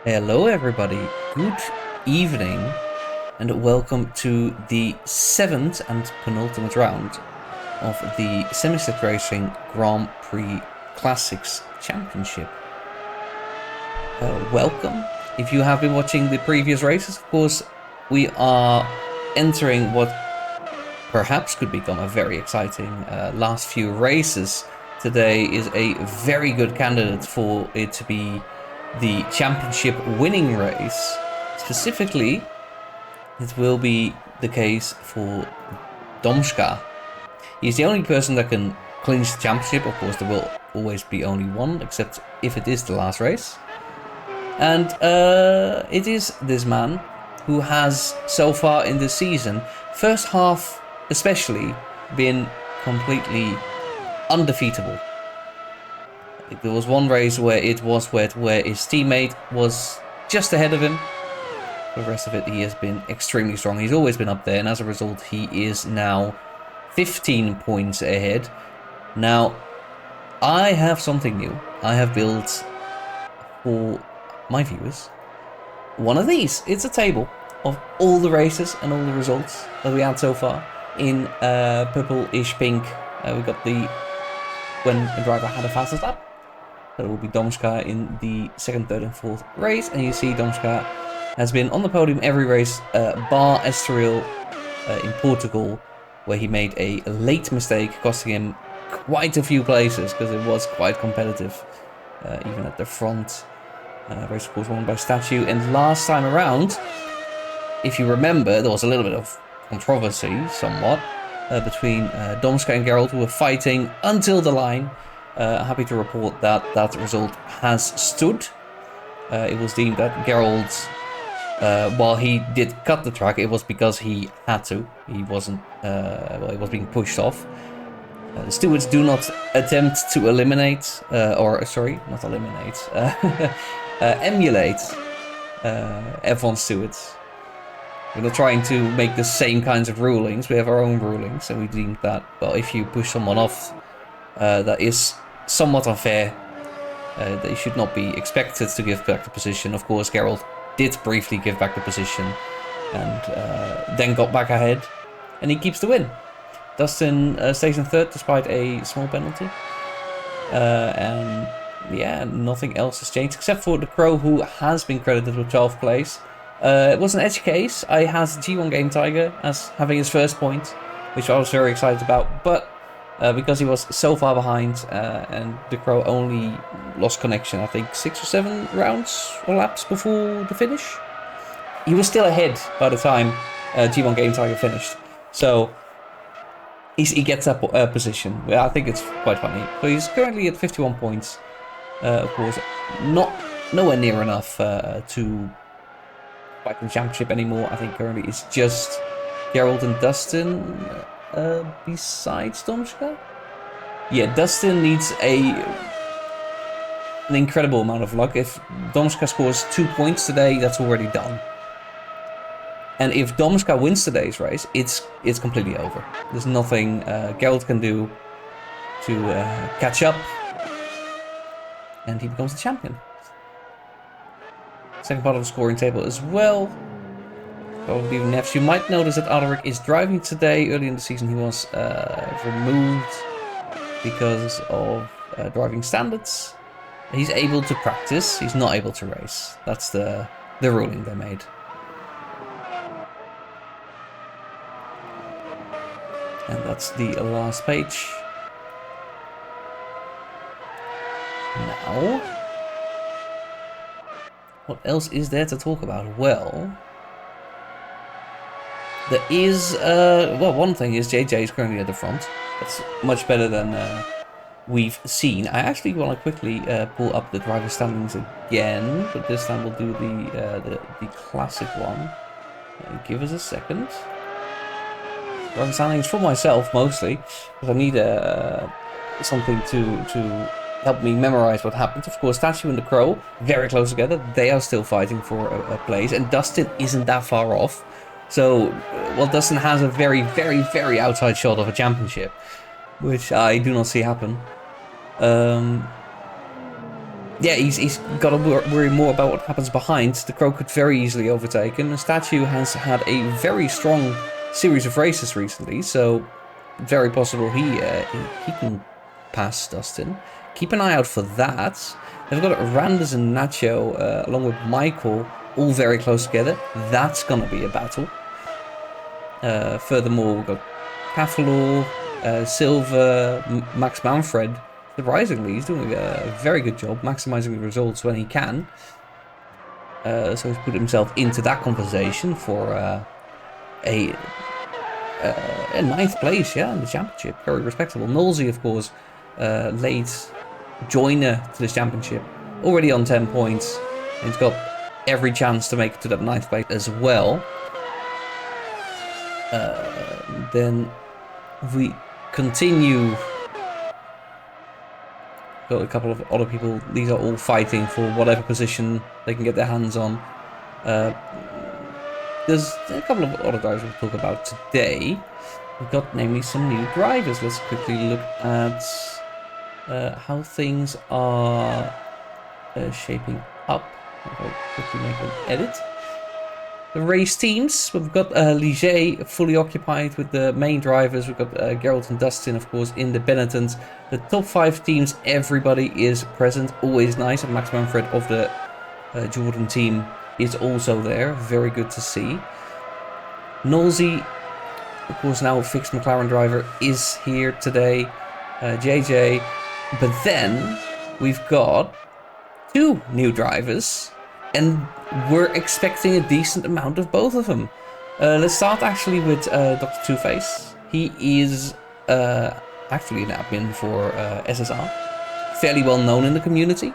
Hello everybody, good evening and welcome to the 7th and penultimate round of the Semi-Stick Racing Grand Prix Classics Championship. Welcome. If you have been watching the previous races, of course, we are entering what perhaps could become a very exciting last few races. Today is a very good candidate for it to be the championship winning race. Specifically, it will be the case for Domska. He's the only person that can clinch the championship. Of course, there will always be only one, except if it is the last race. And it is this man who has, so far in this season, first half especially, been completely undefeatable. There was one race where it was where his teammate was just ahead of him. For the rest of it, he has been extremely strong. He's always been up there, and as a result, he is now 15 points ahead. Now, I have something new. I have built for my viewers one of these. It's a table of all the races and all the results that we had so far in purple-ish pink. We got the when a driver had a fastest lap. That will be Domska in the second, third, and fourth race. And you see Domska has been on the podium every race, bar Estoril in Portugal, where he made a late mistake, costing him quite a few places because it was quite competitive, even at the front. Race, of course, won by Statue. And last time around, if you remember, there was a little bit of controversy, somewhat, between Domska and Gerald, who were fighting until the line. Happy to report that that result has stood. It was deemed that Gerald, while he did cut the track, it was because he had to. He wasn't, well, he was being pushed off. The stewards do not attempt to eliminate, not eliminate, emulate F1 stewards. We're not trying to make the same kinds of rulings. We have our own rulings, and we deemed that, well, if you push someone off, that is somewhat unfair. They should not be expected to give back the position. Of course, Gerald did briefly give back the position and then got back ahead, and he keeps the win. Dustin stays in third despite a small penalty. And yeah, nothing else has changed except for the Crow, who has been credited with 12th place. It was an edge case. I had G1 Game Tiger as having his first point, which I was very excited about, but because he was so far behind and the Crow only lost connection, I think 6 or 7 rounds or laps before the finish. He was still ahead by the time G1 Game Tiger finished. So he gets that position. Well, I think it's quite funny. So he's currently at 51 points. Of course, nowhere near enough to fight for the championship anymore. I think currently it's just Gerald and Dustin. Besides Domska? Yeah, Dustin needs an incredible amount of luck. If Domska scores 2 points today, that's already done. And if Domska wins today's race, it's completely over. There's nothing Gerald can do to catch up, and he becomes the champion. Second part of the scoring table as well. Probably Nefs. You might notice that Alaric is driving today. Early in the season, he was removed because of driving standards. He's able to practice. He's not able to race. That's the ruling they made. And that's the last page. Now, what else is there to talk about? Well, there is, well, one thing is JJ is currently at the front. That's much better than we've seen. I actually want to quickly pull up the driver standings again, but this time we'll do the classic one. Give us a second. Driver standings for myself mostly, because I need something to help me memorize what happened. Of course, Statue and the Crow, very close together. They are still fighting for a place, and Dustin isn't that far off. So, well, Dustin has a very, very, very outside shot of a championship, which I do not see happen. yeah, he's got to worry more about what happens behind. The Crow could very easily overtake him. The Statue has had a very strong series of races recently, so very possible he can pass Dustin. Keep an eye out for that. They've got Randers and Nacho along with Michael, all very close together. That's gonna be a battle. Furthermore, we've got Cafalor, Silva, Max Manfred. Surprisingly, he's doing a very good job maximizing the results when he can. So he's put himself into that conversation for a 9th place, yeah, in the championship. Very respectable. Nolsey, of course, late joiner to this championship, already on 10 points. And he's got every chance to make it to that 9th place as well. Then we continue. Got a couple of other people. These are all fighting for whatever position they can get their hands on. There's a couple of other guys we'll talk about today. We've got namely some new drivers. Let's quickly look at how things are shaping up. I'll quickly make an edit. The race teams, we've got Ligier fully occupied with the main drivers. We've got Geralt and Dustin, of course, in the Benetton. The top 5 teams, everybody is present. Always nice. And Max Manfred of the Jordan team is also there. Very good to see. Nolsey, of course, now a fixed McLaren driver, is here today. JJ. But then we've got 2 new drivers. And we're expecting a decent amount of both of them. Let's start actually with Dr. Two-Face. He is actually an admin for SSR. Fairly well known in the community.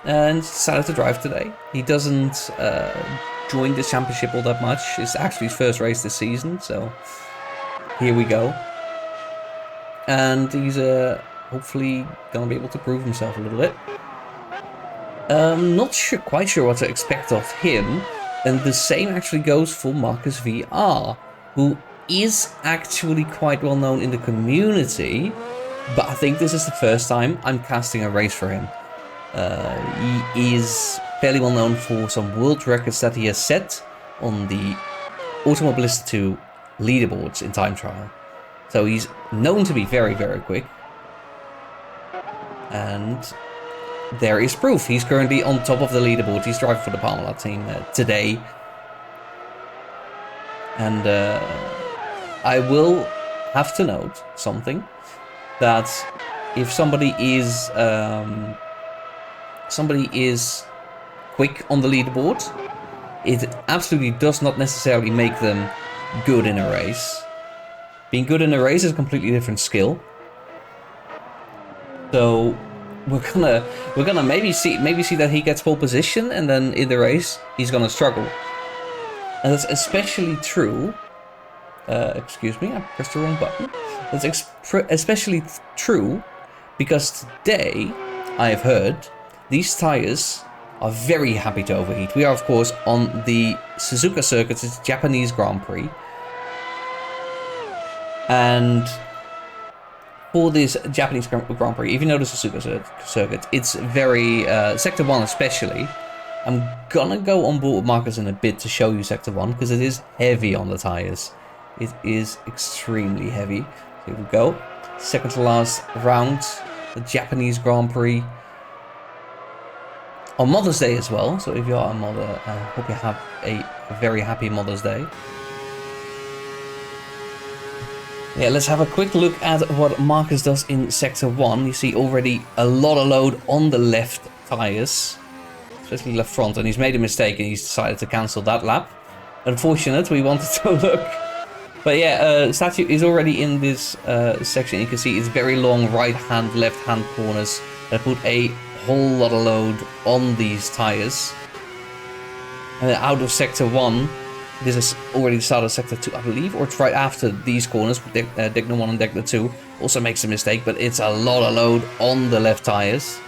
And decided to drive today. He doesn't join this championship all that much. It's actually his first race this season. So here we go. And he's hopefully going to be able to prove himself a little bit. Not quite sure what to expect of him, and the same actually goes for Marcus VR, who is actually quite well known in the community, but I think this is the first time I'm casting a race for him. He is fairly well known for some world records that he has set on the Automobilista 2 leaderboards in time trial. So he's known to be very, very quick. And there is proof. He's currently on top of the leaderboard. He's driving for the Parmalat team today. And I will have to note something. That if somebody is quick on the leaderboard, it absolutely does not necessarily make them good in a race. Being good in a race is a completely different skill. So we're gonna maybe see that he gets pole position, and then in the race he's gonna struggle. And that's especially true. Excuse me, I pressed the wrong button. That's especially true because today I have heard these tires are very happy to overheat. We are of course on the Suzuka circuit, it's Japanese Grand Prix, and for this Japanese Grand Prix, if you know the Suzuka circuit, it's very, Sector 1 especially. I'm gonna go on board with Marcus in a bit to show you Sector 1, because it is heavy on the tires. It is extremely heavy. Here we go. Second to last round, the Japanese Grand Prix. On Mother's Day as well, so if you are a mother, I hope you have a very happy Mother's Day. Yeah, let's have a quick look at what Marcus does in Sector 1. You see already a lot of load on the left tires, especially left front, and he's made a mistake and he's decided to cancel that lap. Unfortunate, we wanted to look. But yeah, Statue is already in this section. You can see it's very long right-hand, left-hand corners that put a whole lot of load on these tires. Out of Sector 1, this is already the start of Sector 2, I believe, or it's right after these corners. Degner 1 and Degner 2 also makes a mistake, but it's a lot of load on the left tires.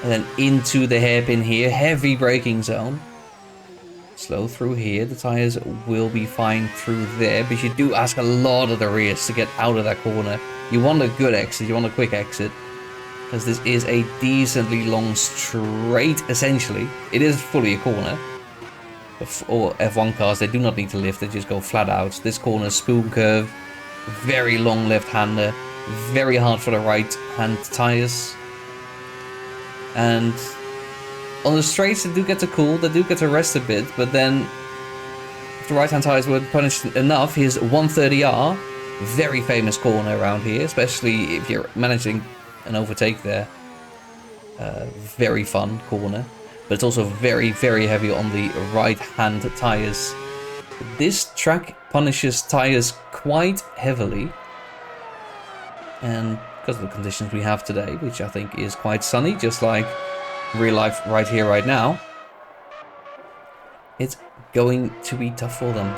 And then into the hairpin here, heavy braking zone. Slow through here, the tires will be fine through there, but you do ask a lot of the rears to get out of that corner. You want a good exit, you want a quick exit. because this is a decently long straight, essentially. It is fully a corner. Or F1 cars, they do not need to lift, they just go flat out. This corner, spoon curve, very long left-hander, very hard for the right-hand tyres. And on the straights, they do get to cool, they do get to rest a bit, but then if the right-hand tyres weren't punished enough, here's 130R, very famous corner around here, especially if you're managing an overtake there. Very fun corner, but it's also very, very heavy on the right-hand tyres. This track punishes tyres quite heavily, and because of the conditions we have today, which I think is quite sunny, just like real life right here, right now, it's going to be tough for them.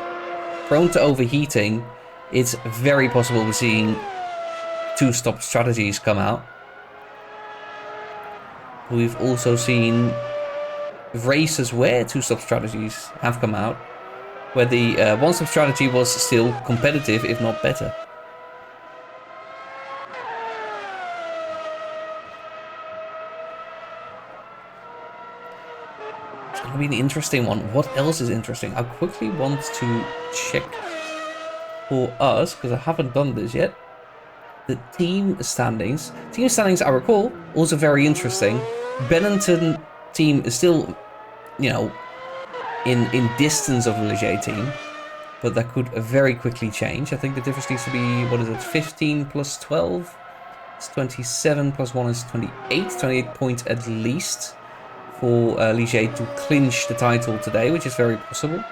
Prone to overheating, it's very possible we're seeing two-stop strategies come out. We've also seen races where two-stop strategies have come out, where the one-stop strategy was still competitive, if not better. It's going to be an interesting one. What else is interesting? I quickly want to check for us, because I haven't done this yet, the team standings. Team standings, I recall, also very interesting. Benetton team is still, you know, in distance of the Ligier team, but that could very quickly change. I think the difference needs to be, what is it, 15 plus 12? It's 27 plus 1 is 28. 28 points at least for Ligier to clinch the title today, which is very possible.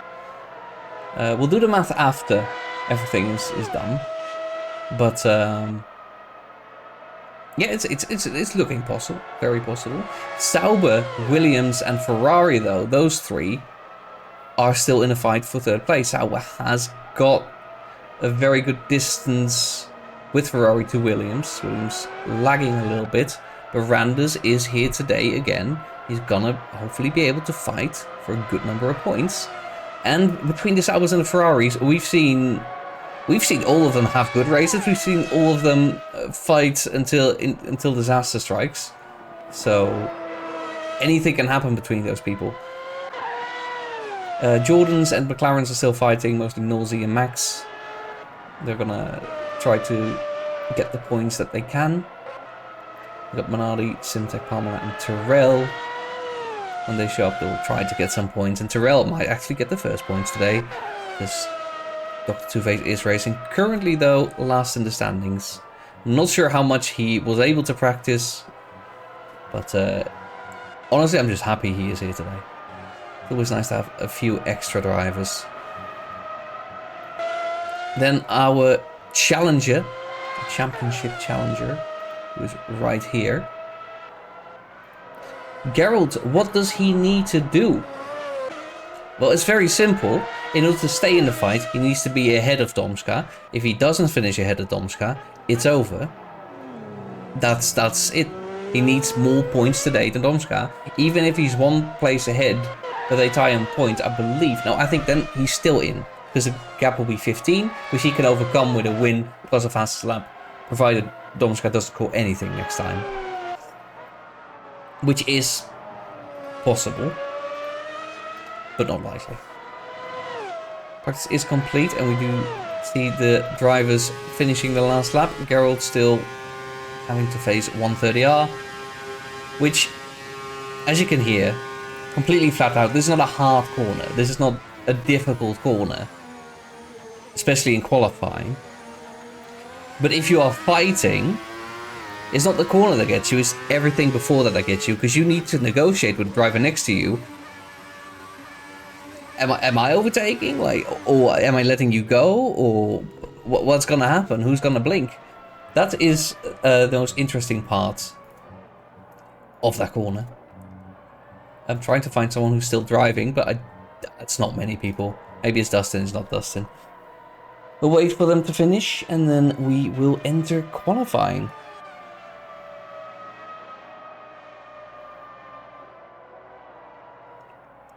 We'll do the math after everything is done. But yeah, it's looking possible, very possible. Sauber, Williams, and Ferrari, though, those three are still in a fight for third place. Sauber has got a very good distance with Ferrari to Williams. Williams lagging a little bit, but Randers is here today again. He's gonna hopefully be able to fight for a good number of points. And between the Saubers and the Ferraris, we've seen all of them have good races. We've seen all of them fight until disaster strikes. So anything can happen between those people. Jordans and McLarens are still fighting, mostly Nolsey and Max. They're gonna try to get the points that they can. We've got Minardi, Simtek, Palmer, and Tyrrell. When they show up, they'll try to get some points, and Tyrrell might actually get the first points today, because Dr. Two-Face is racing. Currently, though, last in the standings. Not sure how much he was able to practice, but honestly, I'm just happy he is here today. It's always nice to have a few extra drivers. Then our challenger, the championship challenger, who is right here. Gerald, what does he need to do? Well, it's very simple. In order to stay in the fight, he needs to be ahead of Domska. If he doesn't finish ahead of Domska, it's over. That's it. He needs more points today than Domska. Even if he's one place ahead, but they tie him points, I believe. No, I think then he's still in, because the gap will be 15, which he can overcome with a win plus a fastest lap, provided Domska doesn't score anything next time. Which is possible, but not likely. Practice is complete, and we do see the drivers finishing the last lap. Gerald still having to face 130R, which, as you can hear, completely flat out. This is not a hard corner. This is not a difficult corner, especially in qualifying. But if you are fighting, it's not the corner that gets you, it's everything before that gets you, because you need to negotiate with the driver next to you. Am I overtaking? Or am I letting you go? Or what's gonna happen? Who's gonna blink? That is the most interesting part of that corner. I'm trying to find someone who's still driving, but it's not many people. Maybe it's Dustin, it's not Dustin. We'll wait for them to finish, and then we will enter qualifying.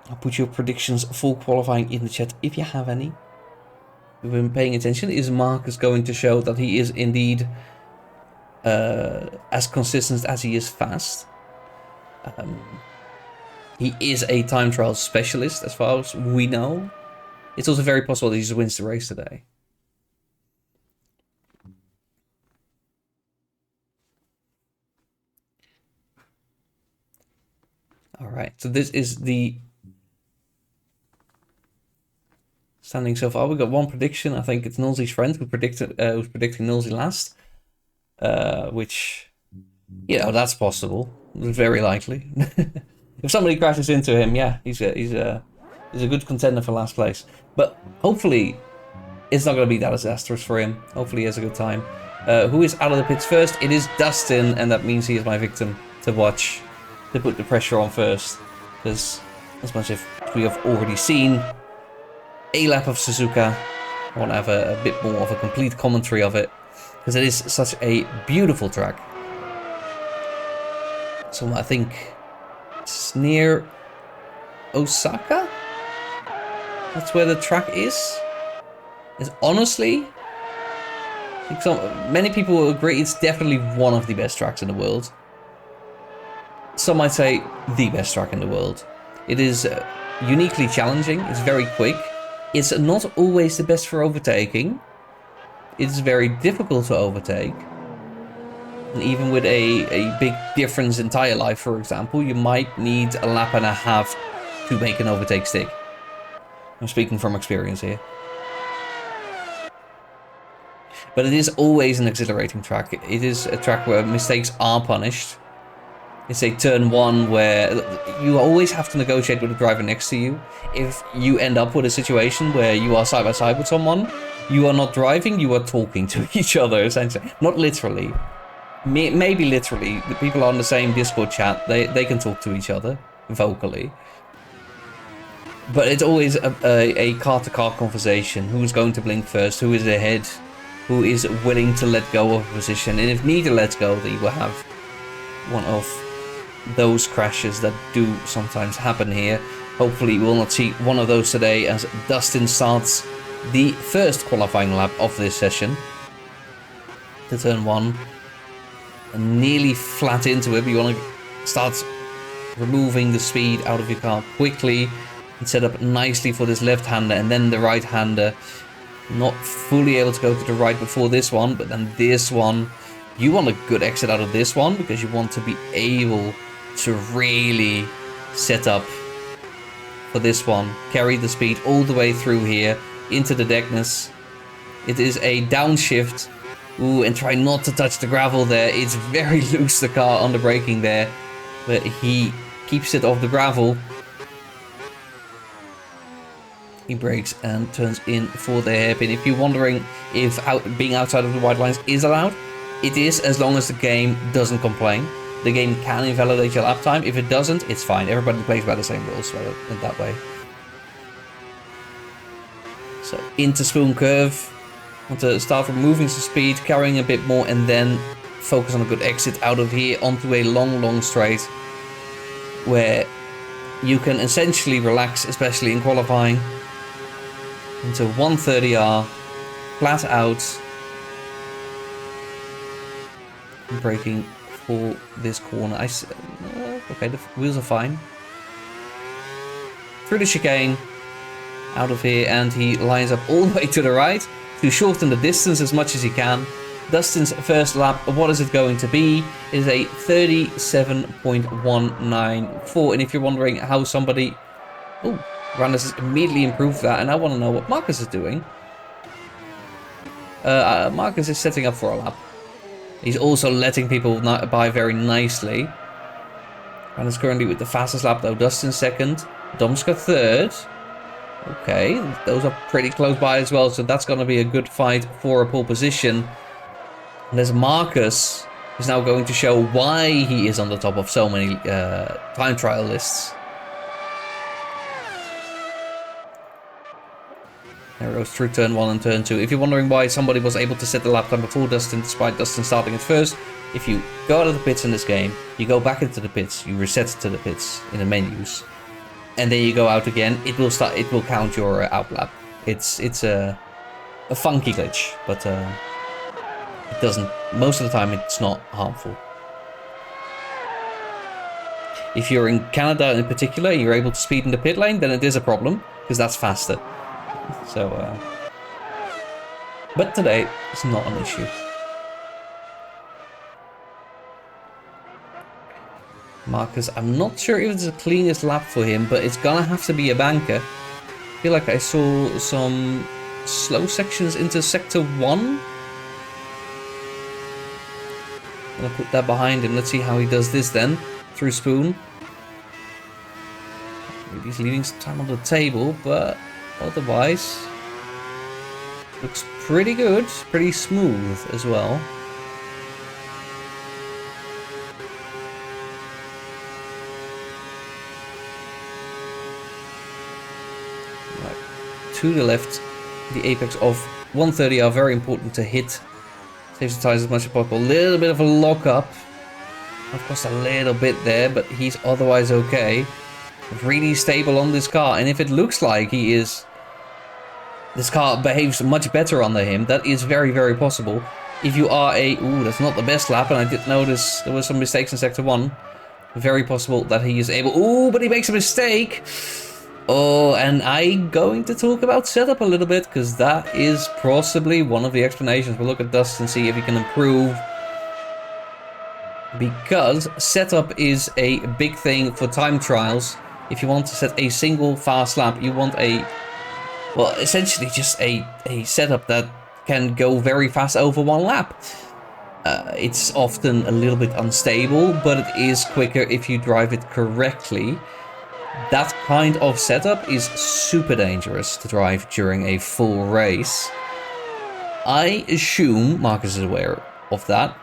I'll put your predictions for qualifying in the chat if you have any. We've been paying attention. Is Marcus going to show that he is indeed as consistent as he is fast. He is a time trial specialist, as far as we know. It's also very possible that he just wins the race today. Alright, so this is the standing so far. We got one prediction. I think it's Nulzy's friend who was predicting Nulzy last. Which, you know, that's possible. Very likely. If somebody crashes into him, yeah, he's a good contender for last place. But hopefully, it's not going to be that disastrous for him. Hopefully, he has a good time. Who is out of the pits first? It is Dustin, and that means he is my victim to watch, to put the pressure on first. Because, as much as we have already seen a lap of Suzuka, I want to have a bit more of a complete commentary of it, because it is such a beautiful track. So I think it's near Osaka? That's where the track is? It's honestly, I think many people will agree it's definitely one of the best tracks in the world. Some might say the best track in the world. It is uniquely challenging, it's very quick. It's not always the best for overtaking. It's very difficult to overtake. And even with a big difference in tire life, for example, you might need a lap and a half to make an overtake stick. I'm speaking from experience here. But it is always an exhilarating track. It is a track where mistakes are punished. It's a turn one where you always have to negotiate with the driver next to you. If you end up with a situation where you are side by side with someone, you are not driving, you are talking to each other, essentially. Not literally. Maybe literally. The people on the same Discord chat, they can talk to each other vocally. But it's always a car-to-car conversation. Who's going to blink first? Who is ahead? Who is willing to let go of a position? And if neither lets go, then you will have one of those crashes that do sometimes happen here. Hopefully we will not see one of those today, as Dustin starts the first qualifying lap of this session. To turn one. And nearly flat into it, but you want to start removing the speed out of your car quickly and set up nicely for this left-hander, and then the right-hander. Not fully able to go to the right before this one, but then this one. You want a good exit out of this one, because you want to be able to really set up for this one. Carry the speed all the way through here into the deckness. It is a downshift. Ooh, and try not to touch the gravel there. It's very loose, the car on the braking there. But he keeps it off the gravel. He brakes and turns in for the hairpin. If you're wondering if being outside of the white lines is allowed, it is, as long as the game doesn't complain. The game can invalidate your lap time. If it doesn't, it's fine. Everybody plays by the same rules in that way. So into spoon curve. Want to start removing some speed, carrying a bit more, and then focus on a good exit out of here onto a long straight, where you can essentially relax, especially in qualifying, into 130R, flat out, braking for this corner. Okay, the wheels are fine. Through the chicane, out of here, and he lines up all the way to the right to shorten the distance as much as he can. Dustin's first lap, what is it going to be? It is a 37.194. And if you're wondering how somebody... Oh, Randers has immediately improved that. And I want to know what Marcus is doing. Marcus is setting up for a lap. He's also letting people by very nicely. Randers currently with the fastest lap though. Dustin second. Domska third. Okay, those are pretty close by as well, so that's going to be a good fight for a pole position. And there's Marcus, who's now going to show why he is on the top of so many time trial lists. There it goes through turn 1 and turn 2. If you're wondering why somebody was able to set the lap time before Dustin, despite Dustin starting at first, if you go out of the pits in this game, you go back into the pits, you reset to the pits in the menus, and then you go out again, it will count your out lap. It's a funky glitch, but it doesn't, most of the time it's not harmful. If you're in Canada in particular, you're able to speed in the pit lane, then it is a problem, because that's faster. So, but today, it's not an issue. Marcus, I'm not sure if it's the cleanest lap for him, but it's gonna have to be a banker. I feel like I saw some slow sections into sector 1. I'm gonna put that behind him. Let's see how he does this then. Through Spoon. Maybe he's leaving some time on the table, but otherwise looks pretty good, pretty smooth as well. Right. To the left, the apex of 130 are very important to hit. Saves the tires as much as possible. A little bit of a lock up. Of course, a little bit there, but he's otherwise okay. Really stable on this car, and if it looks like he is, this car behaves much better under him, that is very, very possible. If you are a, ooh, that's not the best lap, and I did notice there were some mistakes in sector 1. Very possible that he is able, ooh, but he makes a mistake. Oh, and I'm going to talk about setup a little bit, because that is possibly one of the explanations. We'll look at Dust and see if he can improve. Because setup is a big thing for time trials. If you want to set a single fast lap, you want a, well, essentially just a setup that can go very fast over one lap. It's often a little bit unstable, but it is quicker if you drive it correctly. That kind of setup is super dangerous to drive during a full race. I assume Marcus is aware of that.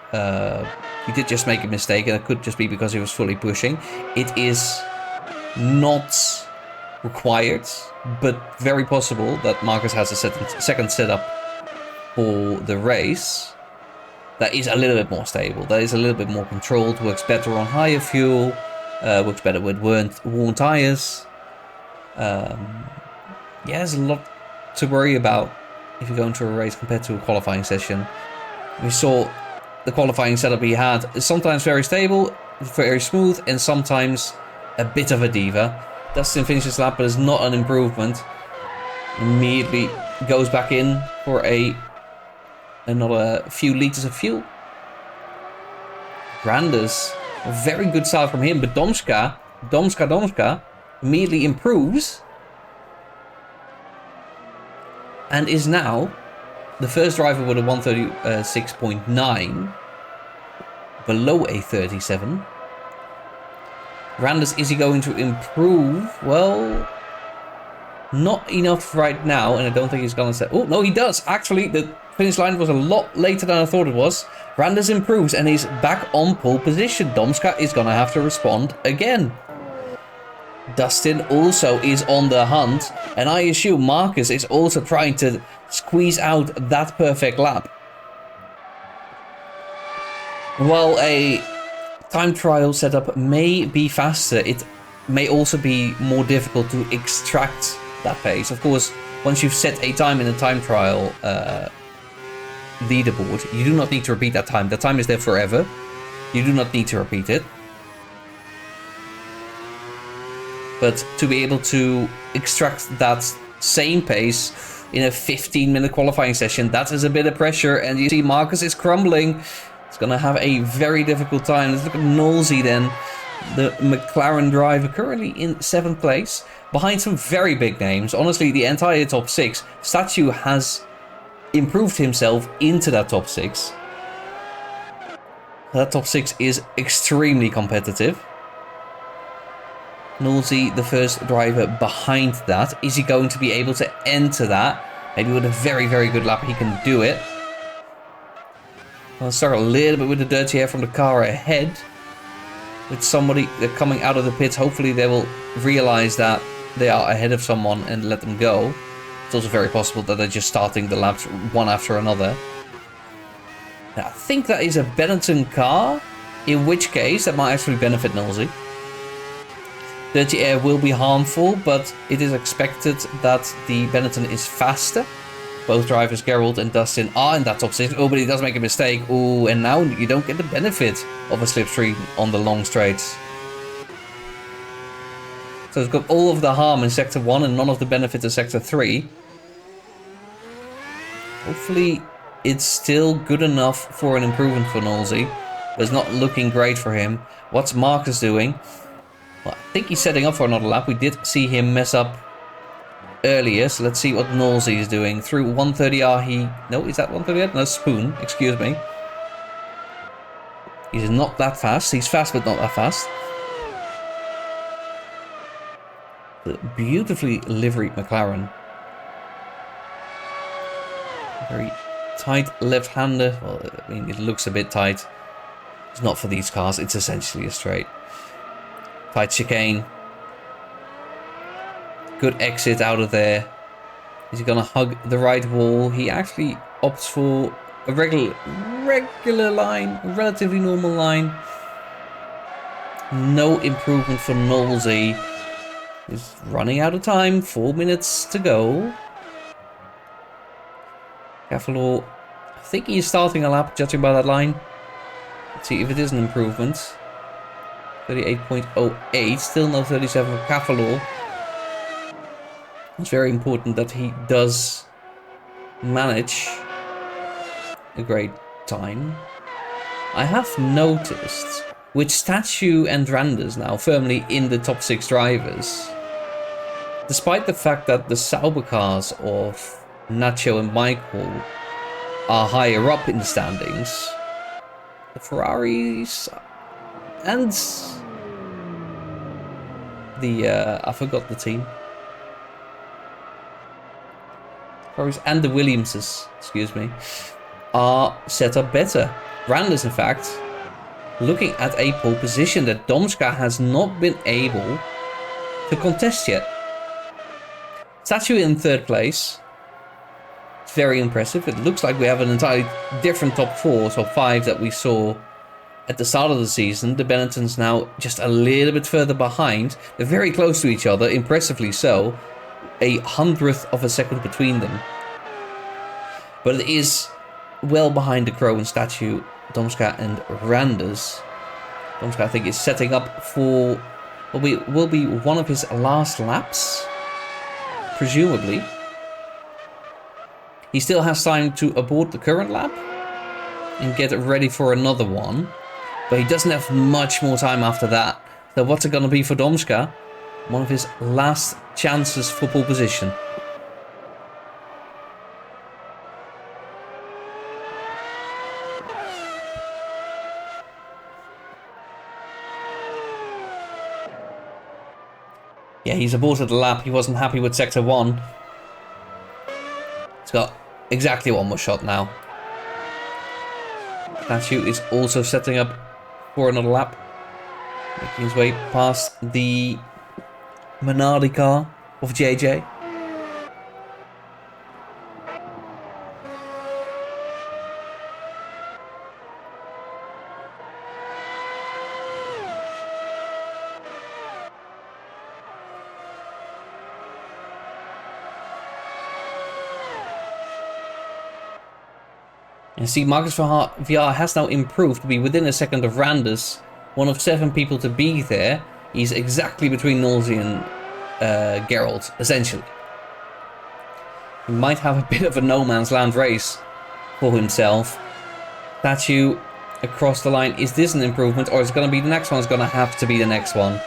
He did just make a mistake, and it could just be because he was fully pushing. It is not required, but very possible that Marcus has a second setup for the race that is a little bit more stable, that is a little bit more controlled, works better on higher fuel, works better with worn tires. Yeah, there's a lot to worry about if you go into a race compared to a qualifying session. We saw the qualifying setup he had is sometimes very stable, very smooth, and sometimes a bit of a diva. Dustin finishes lap, but is not an improvement. Immediately goes back in for another few liters of fuel. Grandis, a very good start from him, but Domska immediately improves and is now the first driver with a 136.9 below a 37. Randers, is he going to improve? Well, not enough right now, and I don't think he's going to say... Oh, no, he does. Actually, the finish line was a lot later than I thought it was. Randers improves and he's back on pole position. Domska is going to have to respond again. Dustin also is on the hunt, and I assume Marcus is also trying to squeeze out that perfect lap. While a time trial setup may be faster, it may also be more difficult to extract that pace. Of course, once you've set a time in a time trial leaderboard, you do not need to repeat that time. That time is there forever. You do not need to repeat it. But to be able to extract that same pace in a 15-minute qualifying session, that is a bit of pressure. And you see Marcus is crumbling. It's going to have a very difficult time. Let's look at Nolsey then. The McLaren driver currently in 7th place. Behind some very big names. Honestly, the entire top 6. Statue has improved himself into that top 6. That top 6 is extremely competitive. Nolsey, the first driver behind that. Is he going to be able to enter that? Maybe with a very, very good lap he can do it. I'll start a little bit with the dirty air from the car ahead. With somebody coming out of the pits, hopefully they will realize that they are ahead of someone and let them go. It's also very possible that they're just starting the laps one after another. Now, I think that is a Benetton car, in which case that might actually benefit Nolsey. Dirty air will be harmful, but it is expected that the Benetton is faster. Both drivers, Gerald and Dustin, are in that top 6. Oh, but he does make a mistake. Oh, and now you don't get the benefit of a slipstream on the long straights. So it's got all of the harm in Sector 1 and none of the benefit in Sector 3. Hopefully it's still good enough for an improvement for Nolsey. But it's not looking great for him. What's Marcus doing? Well, I think he's setting up for another lap. We did see him mess up earlier, so let's see what Nolsey is doing. Through 130R, no, is that 130R? No, Spoon, excuse me. He's not that fast. He's fast, but not that fast. The beautifully liveried McLaren. Very tight left-hander. Well, I mean, it looks a bit tight. It's not for these cars. It's essentially a straight. Tight chicane. Good exit out of there. Is he going to hug the right wall? He actually opts for a regular line. A relatively normal line. No improvement for Nolsey. He's running out of time. 4 minutes to go. Cavallor, I think he's starting a lap, judging by that line. Let's see if it is an improvement. 38.08, still no 37 for Cavallor. It's very important that he does manage a great time. I have noticed with Statue and Randers now firmly in the top 6 drivers, despite the fact that the Sauber cars of Nacho and Michael are higher up in the standings, the Ferraris and the I forgot the team. Ferraris and the Williamses, excuse me, are set up better. Randers, in fact, looking at a pole position that Domska has not been able to contest yet. Statue in 3rd place. It's very impressive. It looks like we have an entirely different top 4, top 5 that we saw at the start of the season. The Benettons now just a little bit further behind. They're very close to each other, impressively so. A 100th of a second between them. But it is well behind the Crow and Statue, Domska and Randers. Domska, I think, is setting up for will be one of his last laps, presumably. He still has time to abort the current lap and get ready for another one, but he doesn't have much more time after that. So what's it going to be for Domska? One of his last chances for pole position. Yeah, he's aborted the lap. He wasn't happy with Sector 1. He's got exactly one more shot now. Statue is also setting up for another lap. Making his way past the Minardi car of JJ. And see, Marcus VR has now improved to be within a second of Randers, one of 7 people to be there. He's exactly between Nolsey and Gerald, essentially. He might have a bit of a no man's land race for himself. Statue across the line. Is this an improvement, or is it going to be the next one? It's going to have to be the next one.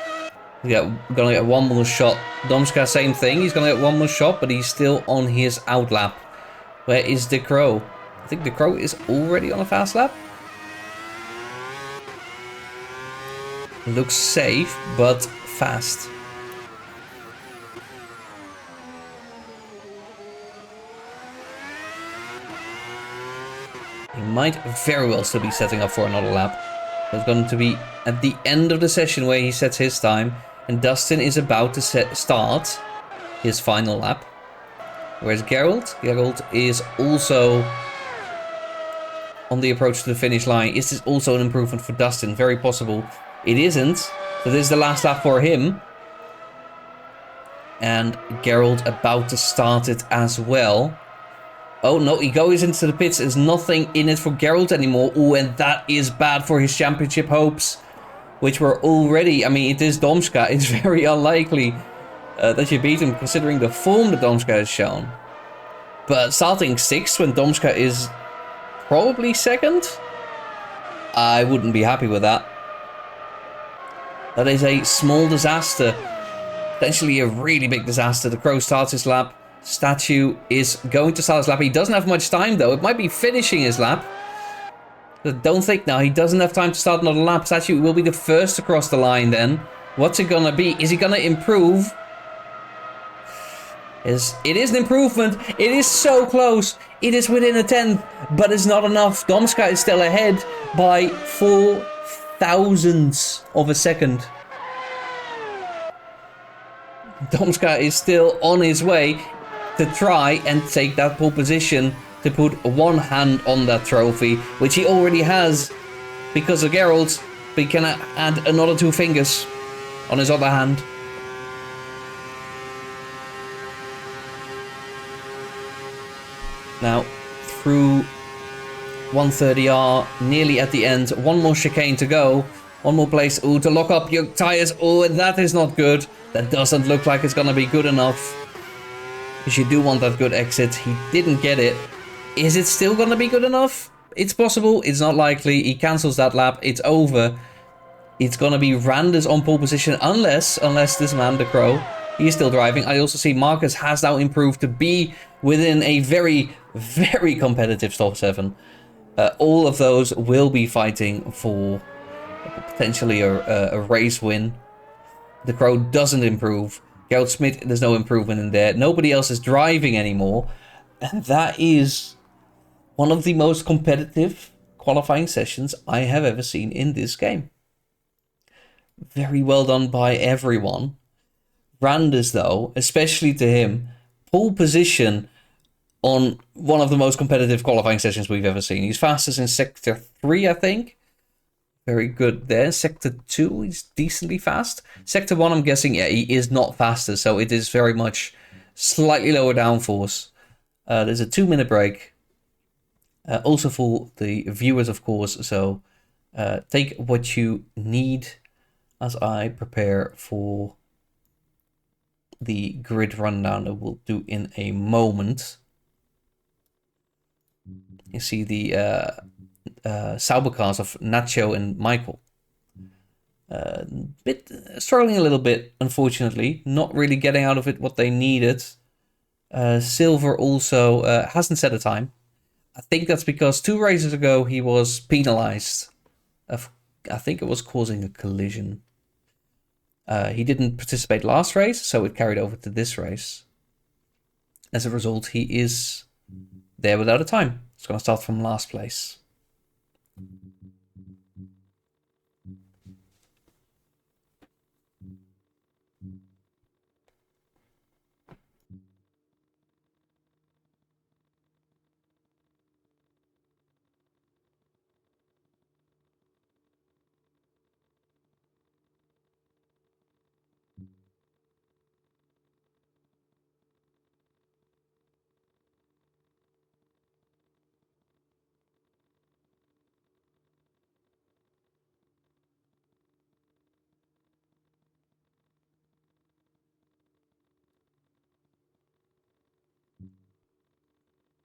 Yeah, going to get one more shot. Domska, same thing. He's going to get one more shot, but he's still on his out lap. Where is the Crow? I think the Crow is already on a fast lap. Looks safe, but fast. He might very well still be setting up for another lap. It's going to be at the end of the session where he sets his time. And Dustin is about to start his final lap. Whereas Gerald is also on the approach to the finish line. Is this also an improvement for Dustin? Very possible. It isn't. So this is the last lap for him. And Gerald about to start it as well. Oh no, he goes into the pits. There's nothing in it for Geralt anymore. Oh, and that is bad for his championship hopes, which were already... I mean, it is Domska. It's very unlikely that you beat him, considering the form that Domska has shown. But starting 6th when Domska is probably 2nd? I wouldn't be happy with that. That is a small disaster. Potentially a really big disaster. The Crow starts his lap. Statue is going to start his lap. He doesn't have much time though. It might be finishing his lap. But don't think now. He doesn't have time to start another lap. Statue will be the first to cross the line then. What's it gonna be? Is he gonna improve? It is an improvement. It is so close. It is within a tenth, but it's not enough. Domska is still ahead by 4 thousandths of a second. Domska is still on his way to try and take that pole position, to put one hand on that trophy, which he already has because of Geralt. But he can add another 2 fingers on his other hand. Now, through 130R, nearly at the end. One more chicane to go. One more place. Ooh, to lock up your tires. Oh, that is not good. That doesn't look like it's gonna be good enough. Because you do want that good exit. He didn't get it. Is it still gonna be good enough? It's possible. It's not likely. He cancels that lap. It's over. It's gonna be Randers on pole position. Unless this man, the Crow, he's still driving. I also see Marcus has now improved to be within a very, very competitive top 7. All of those will be fighting for potentially a race win. The Crow doesn't improve. Geralt Smith, there's no improvement in there. Nobody else is driving anymore. And that is one of the most competitive qualifying sessions I have ever seen in this game. Very well done by everyone. Randers, though, especially to him, pole position on one of the most competitive qualifying sessions we've ever seen. He's fastest in Sector 3, I think. Very good there. Sector 2, he's decently fast. Sector 1, I'm guessing, yeah, he is not faster, so it is very much slightly lower downforce. There's a 2-minute break. Also for the viewers, of course, so take what you need as I prepare for the grid rundown that we'll do in a moment. You see the Sauber cars of Nacho and Michael. Struggling a little bit, unfortunately. Not really getting out of it what they needed. Silver also hasn't set a time. I think that's because 2 races ago he was penalized. I think it was causing a collision. He didn't participate last race, so it carried over to this race. As a result, he is there without a time. It's going to start from last place.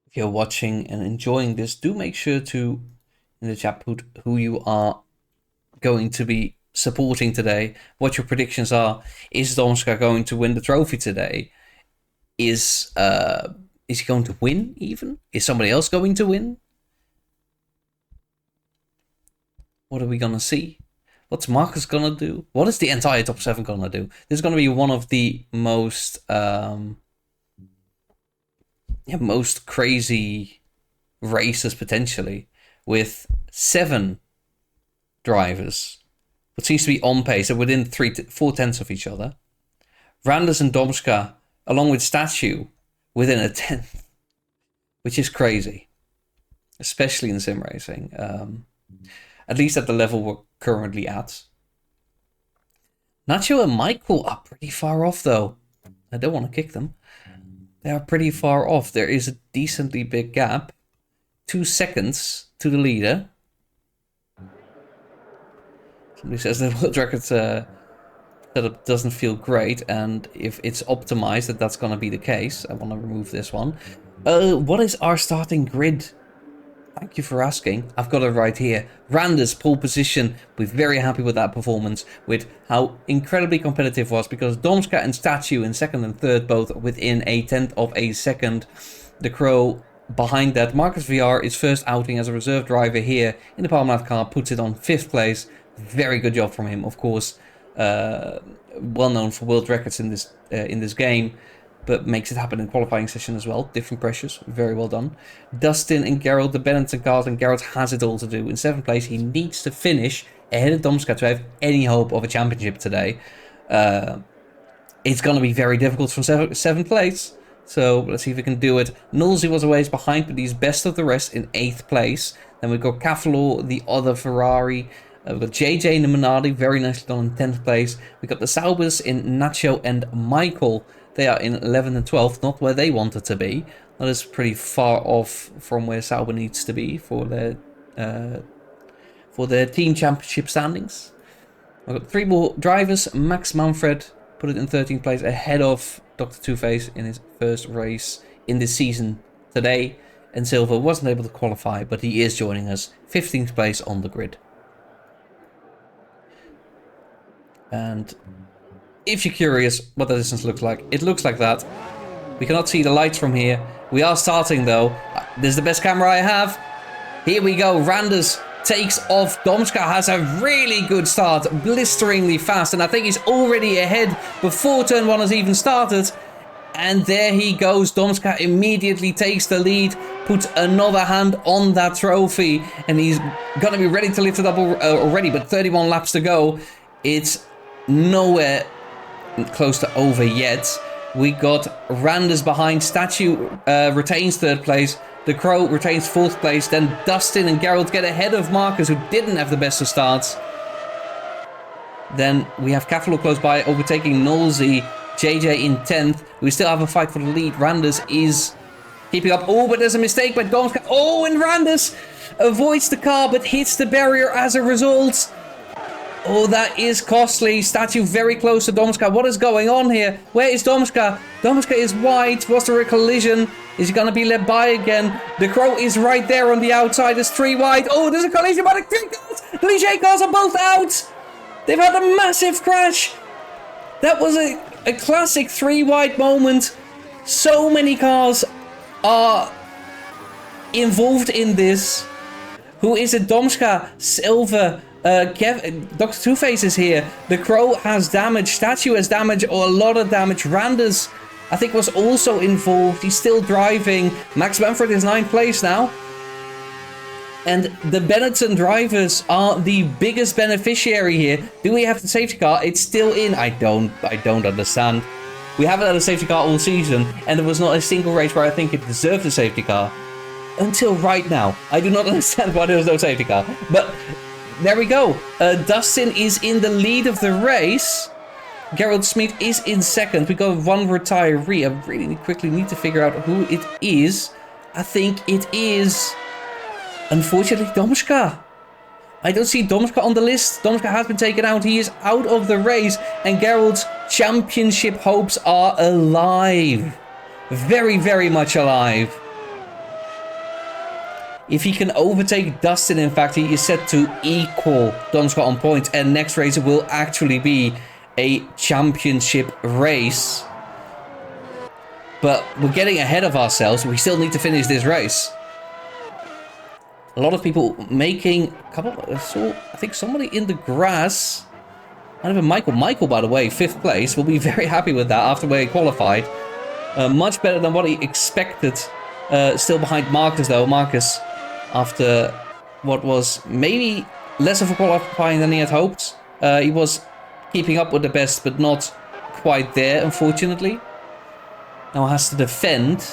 If you're watching and enjoying this, do make sure to, in the chat, put who you are going to be supporting today, what your predictions are. Is Domska going to win the trophy today? Is he going to win even? Is somebody else going to win? What are we going to see? What's Marcus going to do? What is the entire top 7 going to do? This is going to be one of the most... most crazy races potentially, with 7 drivers, what seems to be on pace, are within 4 tenths of each other. Randers and Domska, along with Statue, within a tenth, which is crazy, especially in sim racing. At least at the level we're currently at. Nacho and Michael are pretty far off, though. I don't want to kick them. they are pretty far off. There is a decently big gap. 2 seconds to the leader. Somebody says the world record setup doesn't feel great, and if it's optimized, that's going to be the case. I want to remove this one. What is our starting grid? Thank you for asking. I've got it right here. Randers pole position. We're very happy with that performance, with how incredibly competitive it was, because Domska and Statue in second and third, both within a tenth of a second. The Crow behind that. Marcus VR, his first outing as a reserve driver here in the Palmnath car, puts it on 5th place. Very good job from him, of course. Well known for world records in this game, but makes it happen in qualifying session as well. Different pressures, very well done. Dustin and Gerald, the Benetton cars, and Gerald has it all to do. In 7th place, he needs to finish ahead of Domska to have any hope of a championship today. It's going to be very difficult from 7th place, so let's see if we can do it. Nulsey was a ways behind, but he's best of the rest in 8th place. Then we've got Cavalo, the other Ferrari. We've got JJ and the Minardi, very nicely done in 10th place. We've got the Saubers in Nacho and Michael. They are in 11th and 12th, not where they wanted to be. That is pretty far off from where Sauber needs to be for their team championship standings. We've got 3 more drivers. Max Manfred put it in 13th place ahead of Dr. Two-Face in his first race in this season today. And Silva wasn't able to qualify, but he is joining us. 15th place on the grid. And if you're curious what the distance looks like, it looks like that. We cannot see the lights from here. We are starting though. This is the best camera I have. Here we go. Randers takes off. Domska has a really good start, blisteringly fast, and I think he's already ahead before turn 1 has even started. And there he goes. Domska immediately takes the lead, puts another hand on that trophy, and he's gonna be ready to lift it up already, but 31 laps to go. It's nowhere close to over yet. We got Randers behind. Statue retains 3rd place. The Crow retains 4th place. Then Dustin and Gerald get ahead of Marcus, who didn't have the best of starts. Then we have Cavalo close by, overtaking Nolsey. JJ in 10th. We still have a fight for the lead. Randers is keeping up. Oh, but there's a mistake by Domska. Oh, and Randers avoids the car, but hits the barrier as a result. Oh, that is costly. Statue very close to Domska. What is going on here? Where is Domska? Domska is wide. Was there a collision? Is he going to be led by again? The Crow is right there on the outside. There's 3 wide. Oh, there's a collision by the 3 cars. The Ligier cars are both out. They've had a massive crash. That was a classic 3 wide moment. So many cars are involved in this. Who is it? Domska, Silva, Dr. Two-Face is here. The Crow has damage. Statue has damage, or a lot of damage. Randers, I think, was also involved. He's still driving. Max Manfred is 9th place now. And the Benetton drivers are the biggest beneficiary here. Do we have the safety car? It's still in. I don't understand. We haven't had a safety car all season, and there was not a single race where I think it deserved a safety car. Until right now. I do not understand why there was no safety car. But there we go. Dustin is in the lead of the race. Gerald Smith is in 2nd. We got 1 retiree. I really quickly need to figure out who it is. I think it is, unfortunately, Domska. I don't see Domska on the list. Domska has been taken out. He is out of the race. And Gerald's championship hopes are alive. Very, very much alive. If he can overtake Dustin, in fact, he is set to equal Domska on points. And next race will actually be a championship race. But we're getting ahead of ourselves. We still need to finish this race. A lot of people making a couple. I think somebody in the grass. Not even Michael. Michael, by the way, 5th place. Will be very happy with that after where he qualified. Much better than what he expected. Still behind Marcus, though. Marcus, after what was maybe less of a qualifying than he had hoped. He was keeping up with the best, but not quite there, unfortunately. Now has to defend,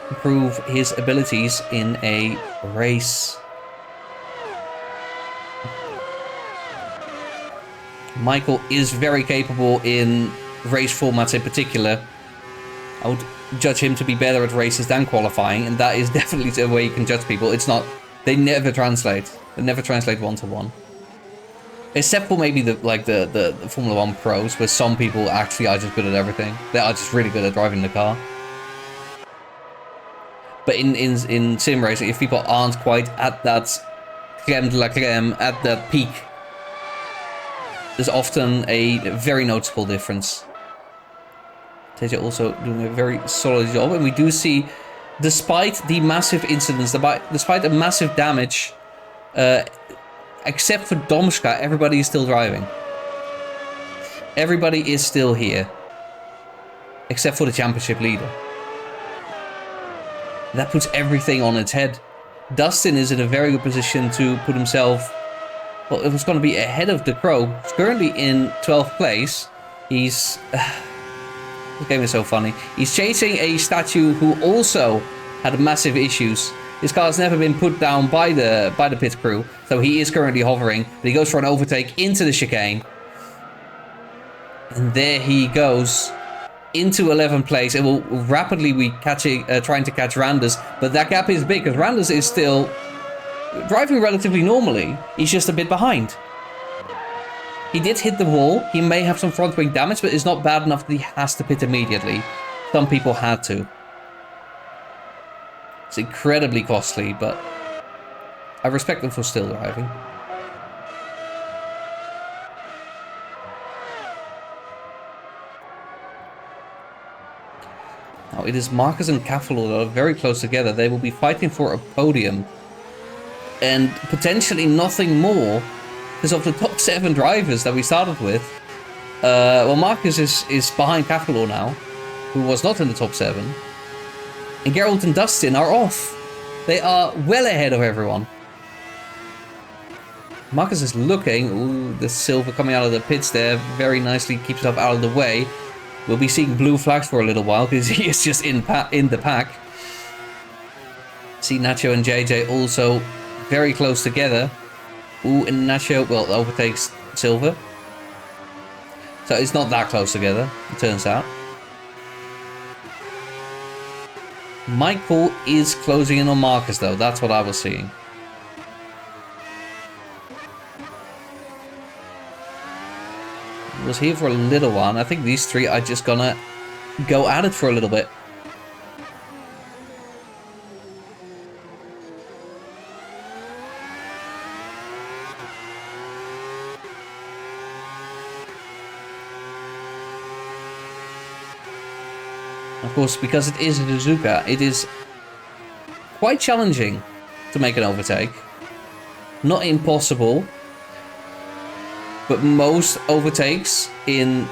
improve his abilities in a race. Michael is very capable in race formats in particular. I would judge him to be better at races than qualifying, and that is definitely the way you can judge people. It's not, they never translate. They never translate one-to-one. Except for maybe the Formula 1 pros, where some people actually are just good at everything. They are just really good at driving the car. But in sim racing, if people aren't quite at that crème de la crème, at that peak, there's often a very noticeable difference. JJ also doing a very solid job, and we do see, despite the massive incidents, despite the massive damage, except for Domska, everybody is still driving. Everybody is still here, except for the championship leader. That puts everything on its head. Dustin is in a very good position to put himself, well, it was going to be ahead of the Crow. He's currently in 12th place. He's... this game is so funny. He's chasing a statue who also had massive issues. His car has never been put down by the pit crew, so he is currently hovering. But he goes for an overtake into the chicane. And there he goes into 11th place. It will rapidly be trying to catch Randers, but that gap is big because Randers is still driving relatively normally. He's just a bit behind. He did hit the wall. He may have some front wing damage, but it's not bad enough that he has to pit immediately. Some people had to. It's incredibly costly, but I respect them for still driving. Now it is Marcus and Cavalo that are very close together. They will be fighting for a podium. And potentially nothing more because of the top 7 drivers that we started with. Well, Marcus is behind Cavalo now, who was not in the top 7. And Geralt and Dustin are off. They are well ahead of everyone. Marcus is looking. Ooh, the silver coming out of the pits there very nicely, keeps himself out of the way. We'll be seeing blue flags for a little while because he is just in the pack. See Nacho and JJ also very close together. Ooh, and Nacho, well, overtakes Silver. So it's not that close together, it turns out. Michael is closing in on Marcus, though. That's what I was seeing. He was here for a little while, and I think these three are just gonna go at it for a little bit. Of course, because it is a Suzuka, it is quite challenging to make an overtake. Not impossible, but most overtakes in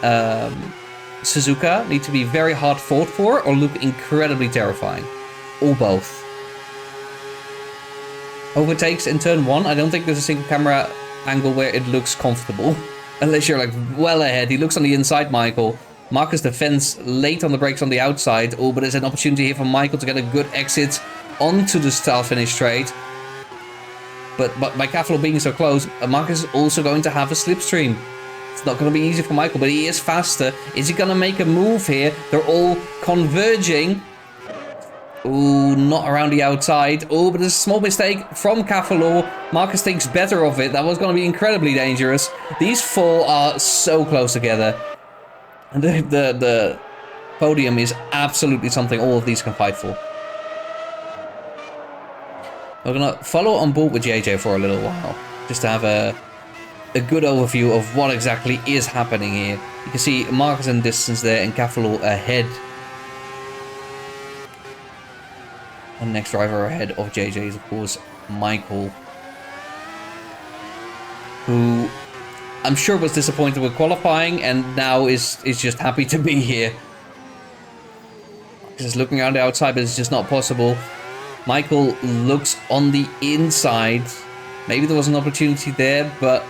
Suzuka need to be very hard fought for or look incredibly terrifying. Or both. Overtakes in turn 1, I don't think there's a single camera angle where it looks comfortable. Unless you're like well ahead. He looks on the inside, Michael. Marcus defends late on the brakes on the outside. Oh, but there's an opportunity here for Michael to get a good exit onto the start finish straight. But by Cavalo being so close, Marcus is also going to have a slipstream. It's not going to be easy for Michael, but he is faster. Is he going to make a move here? They're all converging. Ooh, not around the outside. Oh, but there's a small mistake from Cavalo. Marcus thinks better of it. That was going to be incredibly dangerous. These four are so close together. And the podium is absolutely something all of these can fight for. We're going to follow on board with JJ for a little while. Just to have a good overview of what exactly is happening here. You can see Marcus in distance there and Cavalo ahead. And the next driver ahead of JJ is, of course, Michael. Who I'm sure was disappointed with qualifying and now is just happy to be here. Just looking around the outside, but it's just not possible. Michael looks on the inside. Maybe there was an opportunity there, but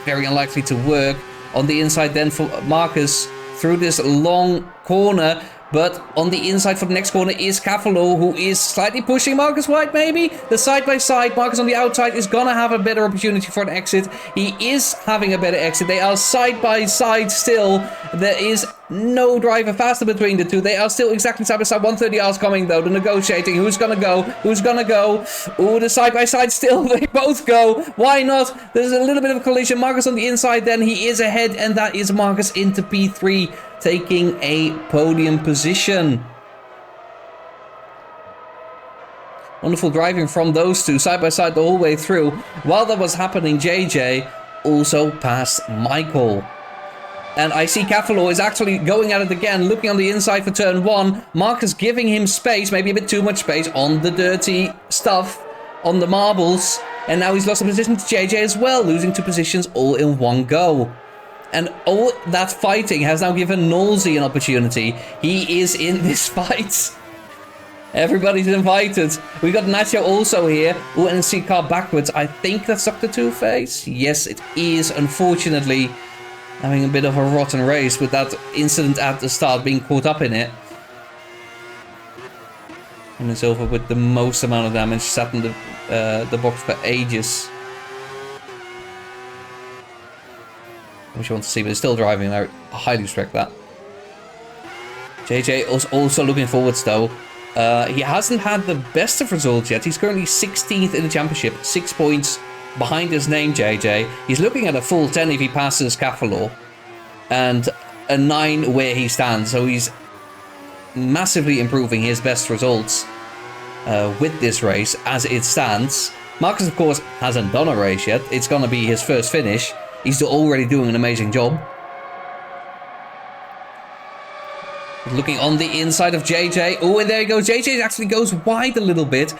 very unlikely to work. On the inside then for Marcus through this long corner. But on the inside for the next corner is Cavalo, who is slightly pushing Marcus wide, maybe? The side-by-side, Marcus on the outside is going to have a better opportunity for an exit. He is having a better exit. They are side-by-side still. There is no driver faster between the two. They are still exactly side by side. 130 hours coming though. The negotiating. Who's gonna go? Who's gonna go? Ooh, the side by side still. They both go. Why not? There's a little bit of a collision. Marcus on the inside. Then he is ahead, and that is Marcus into P3, taking a podium position. Wonderful driving from those two, side by side the whole way through. While that was happening, JJ also passed Michael. And I see Cavalo is actually going at it again, looking on the inside for turn 1. Marcus giving him space, maybe a bit too much space on the dirty stuff, on the marbles. And now he's lost a position to JJ as well, losing 2 positions all in one go. And all that fighting has now given Nolsey an opportunity. He is in this fight. Everybody's invited. We got Nacho also here. Oh, and see car backwards. I think that's Dr. Two-Face. Yes, it is. Unfortunately, having a bit of a rotten race with that incident at the start, being caught up in it. And it's over with the most amount of damage. Sat in the box for ages. Which you want to see, but it's still driving. I highly respect that. JJ is also looking forwards though. He hasn't had the best of results yet. He's currently 16th in the championship, 6 points behind his name, JJ. He's looking at a full 10 if he passes Cavalo, and a 9 where he stands. So he's massively improving his best results with this race as it stands. Marcus, of course, hasn't done a race yet. It's going to be his first finish. He's already doing an amazing job. Looking on the inside of JJ. Oh, and there you go. JJ actually goes wide a little bit.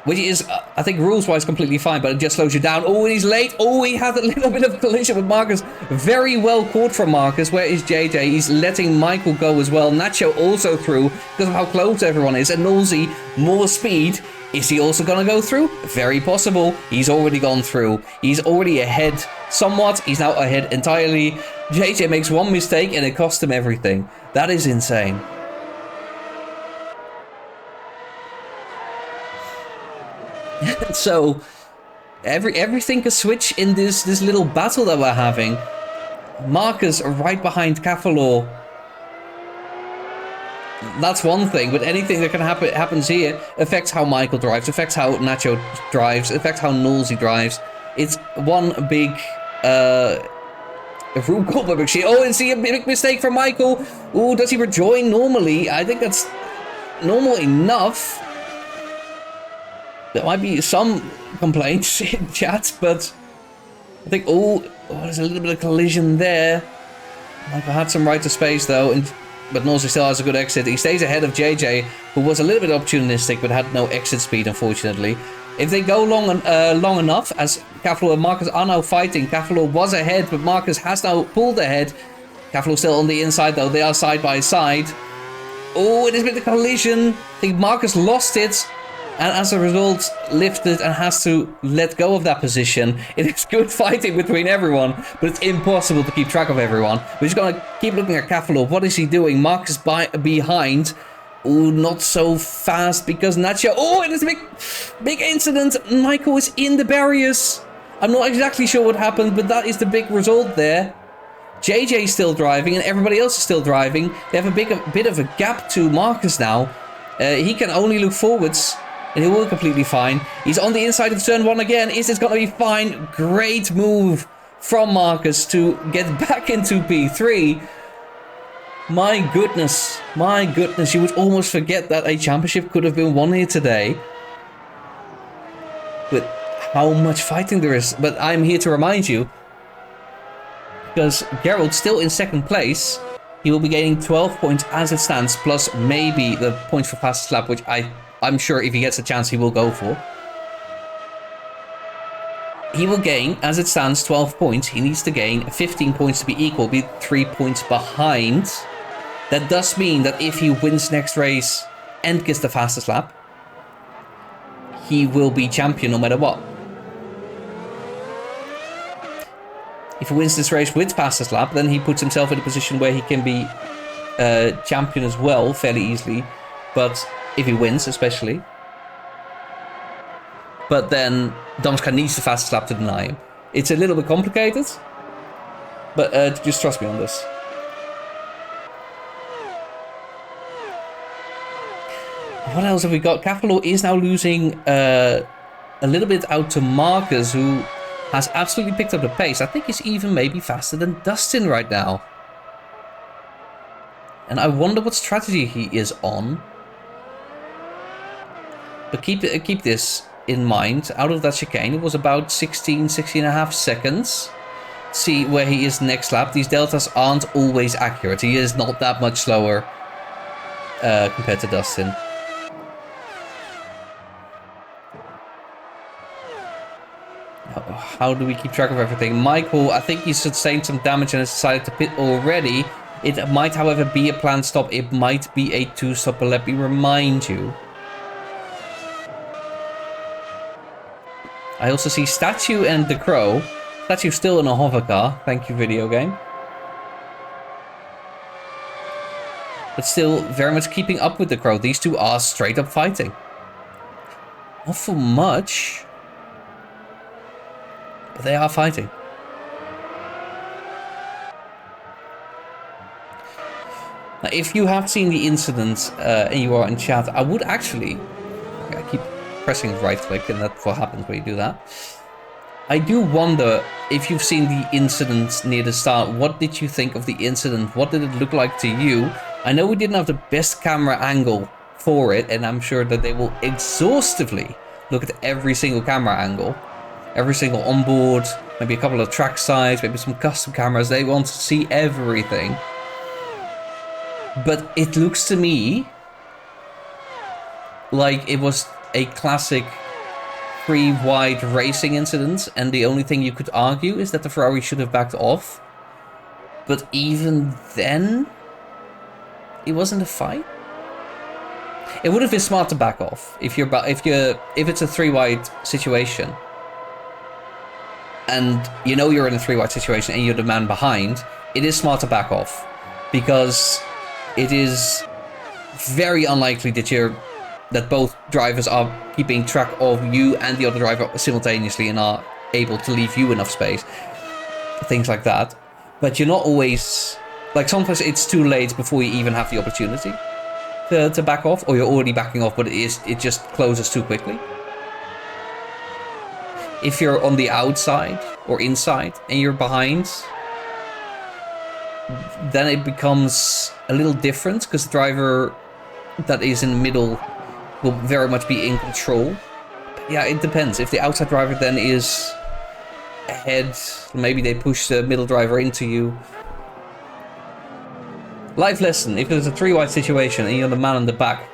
Which is, I think, rules-wise completely fine, but it just slows you down. Oh, and he's late. Oh, he had a little bit of collision with Marcus. Very well caught from Marcus. Where is JJ? He's letting Michael go as well. Nacho also through because of how close everyone is. And Nolsey, more speed. Is he also going to go through? Very possible. He's already gone through. He's already ahead somewhat. He's now ahead entirely. JJ makes one mistake and it cost him everything. That is insane. So, everything can switch in this little battle that we're having. Marcus right behind Cavalo. That's one thing, but anything that can happens here affects how Michael drives, affects how Nacho drives, affects how Nolsey drives. It's one big room call by McShee. Oh, and see a big mistake from Michael. Oh, does he rejoin normally? I think that's normal enough. There might be some complaints in chat, but I think, oh, there's a little bit of collision there. Michael had some right to space though, but Nolsey still has a good exit. He stays ahead of JJ, who was a little bit opportunistic, but had no exit speed, unfortunately. If they go long enough, as Cavalo and Marcus are now fighting, Cavalo was ahead, but Marcus has now pulled ahead. Cavalo still on the inside, though. They are side by side. Oh, it is a bit of collision. I think Marcus lost it, and as a result, lifted and has to let go of that position. It is good fighting between everyone, but it's impossible to keep track of everyone. We're just going to keep looking at Cavalo. What is he doing? Marcus behind. Oh, not so fast because Nacho. Oh, it is a big incident. Michael is in the barriers. I'm not exactly sure what happened, but that is the big result there. JJ is still driving and everybody else is still driving. They have a bit of a gap to Marcus now. He can only look forwards and he will be completely fine. He's on the inside of turn 1 again. Is this going to be fine? Great move from Marcus to get back into P3. My goodness, you would almost forget that a championship could have been won here today. With how much fighting there is. But I'm here to remind you, because Gerald's still in second place, he will be gaining 12 points as it stands, plus maybe the points for fastest lap, which I'm sure if he gets a chance he will go for. He will gain, as it stands, 12 points. He needs to gain 15 points to be equal, be 3 points behind. That does mean that if he wins next race and gets the fastest lap, he will be champion no matter what. If he wins this race with fastest lap, then he puts himself in a position where he can be champion as well, fairly easily. But if he wins, especially. But then Domska needs the fastest lap to deny him. It's a little bit complicated, but just trust me on this. What else have we got? Cavalo is now losing a little bit out to Marcus, who has absolutely picked up the pace. I think he's even maybe faster than Dustin right now. And I wonder what strategy he is on. But keep this in mind. Out of that chicane, it was about 16 and a half seconds. See where he is next lap. These deltas aren't always accurate. He is not that much slower compared to Dustin. How do we keep track of everything? Michael, I think he's sustained some damage and has decided to pit already. It might, however, be a planned stop. It might be a 2-stop, but let me remind you. I also see Statue and the Crow. Statue still in a hover car. Thank you, video game. But still very much keeping up with the Crow. These two are straight up fighting. Not for much. But they are fighting. Now, if you have seen the incident and you are in chat, I would actually... I keep pressing right click and that's what happens when you do that. I do wonder if you've seen the incident near the start. What did you think of the incident? What did it look like to you? I know we didn't have the best camera angle for it, and I'm sure that they will exhaustively look at every single camera angle. Every single onboard, maybe a couple of track sides, maybe some custom cameras. They want to see everything. But it looks to me like it was a classic Prix wide racing incident, and the only thing you could argue is that the Ferrari should have backed off. But even then, it wasn't a fight. It would have been smart to back off if it's a 3 wide situation, and you know you're in a 3 wide situation and you're the man behind. It is smart to back off because it is very unlikely that both drivers are keeping track of you and the other driver simultaneously and are able to leave you enough space. Things like that. But you're not always... Like, sometimes it's too late before you even have the opportunity to back off, or you're already backing off, but it just closes too quickly. If you're on the outside or inside and you're behind, then it becomes a little different, because the driver that is in the middle will very much be in control. But yeah, it depends. If the outside driver then is ahead, maybe they push the middle driver into you. Life lesson: if there's a 3 wide situation and you're the man on the back,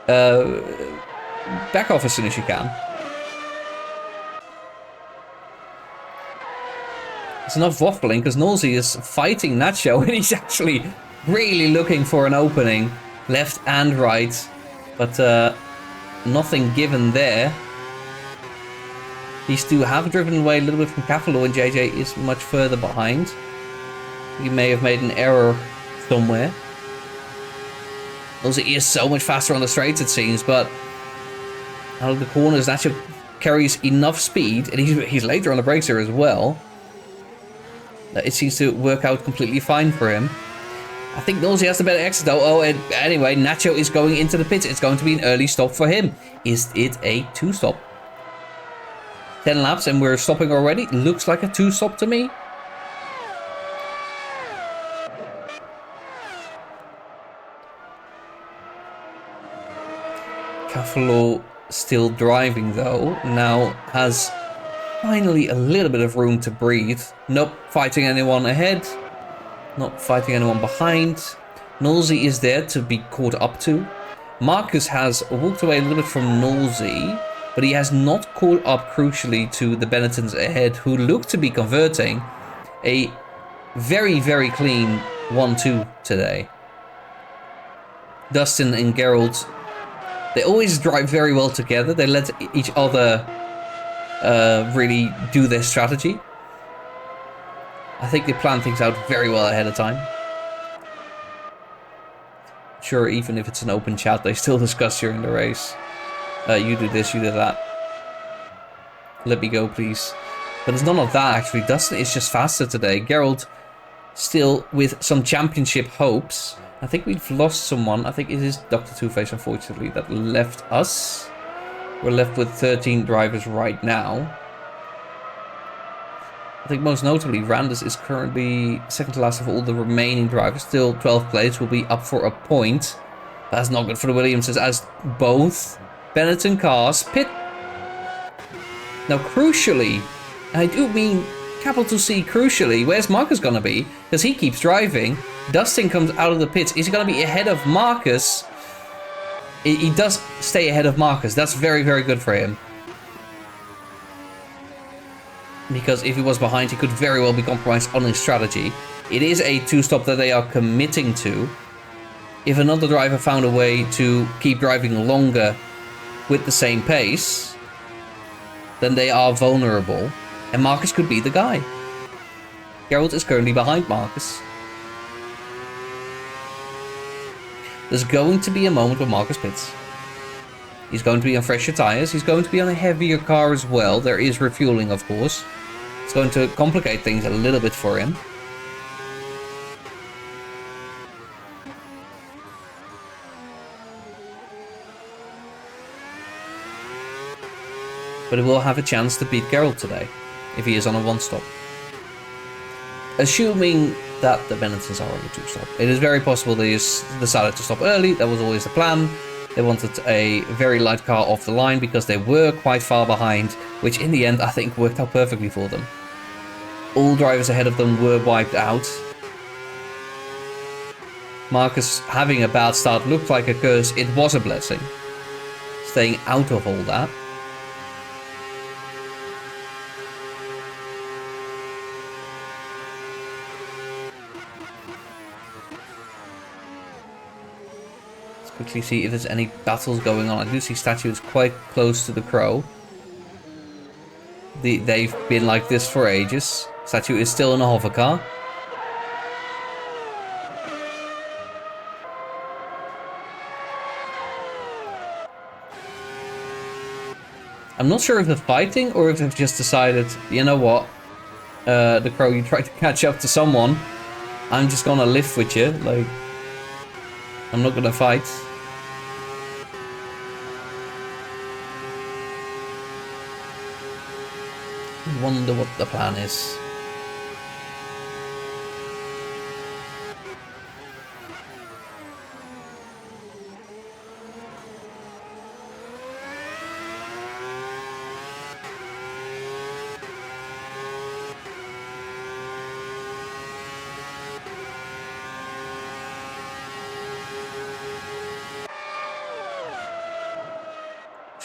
back off as soon as you can. It's enough waffling, because Nolsey is fighting Nacho and he's actually really looking for an opening, left and right. But nothing given there. These two have driven away a little bit from Cavalo, and JJ is much further behind. He may have made an error somewhere. Also, he is so much faster on the straights, it seems, but out of the corners, Nacho carries enough speed, and he's later on the brakes here as well. It seems to work out completely fine for him. I think Nolsey has the better exit though. Oh, and anyway, Nacho is going into the pits. It's going to be an early stop for him. Is it a 2-stop? 10 laps and we're stopping already? Looks like a 2-stop to me. Cavalo still driving though. Now has finally a little bit of room to breathe. Nope, fighting anyone ahead. Not fighting anyone behind. Nolsey is there to be caught up to. Marcus has walked away a little bit from Nolsey, but he has not caught up crucially to the Benettons ahead, who look to be converting a very, very clean 1-2 today. Dustin and Gerald, they always drive very well together. They let each other really do their strategy. I think they plan things out very well ahead of time. Sure, even if it's an open chat, they still discuss during the race. You do this, you do that. Let me go, please. But there's none of that, actually. Dustin is just faster today. Gerald still with some championship hopes. I think we've lost someone. I think it is Dr. Two-Face, unfortunately, that left us. We're left with 13 drivers right now. I think most notably, Randus is currently second to last of all the remaining drivers. Still 12th place, will be up for a point. That's not good for the Williamses, as both Benetton cars pit. Now, crucially, I do mean capital C crucially, where's Marcus gonna be? Because he keeps driving. Dustin comes out of the pits. Is he gonna be ahead of Marcus? He does stay ahead of Marcus. That's very, very good for him. Because if he was behind, he could very well be compromised on his strategy. It is a two-stop that they are committing to. If another driver found a way to keep driving longer with the same pace, then they are vulnerable. And Marcus could be the guy. Gerald is currently behind Marcus. There's going to be a moment where Marcus pits. He's going to be on fresher tires. He's going to be on a heavier car as well. There is refueling, of course. It's going to complicate things a little bit for him. But he will have a chance to beat Gerald today, if he is on a one-stop. Assuming that the Benettons are on a two-stop. It is very possible they decided to stop early. That was always the plan. They wanted a very light car off the line because they were quite far behind, which in the end I think worked out perfectly for them. All drivers ahead of them were wiped out. Marcus having a bad start looked like a curse. It was a blessing. Staying out of all that. Quickly see if there's any battles going on. I do see Statue is quite close to the Crow. They've been like this for ages. Statue is still in a hover car. I'm not sure if they're fighting or if they've just decided, you know what, the Crow, you tried to catch up to someone. I'm just gonna live with you. Like, I'm not gonna fight. I wonder what the plan is.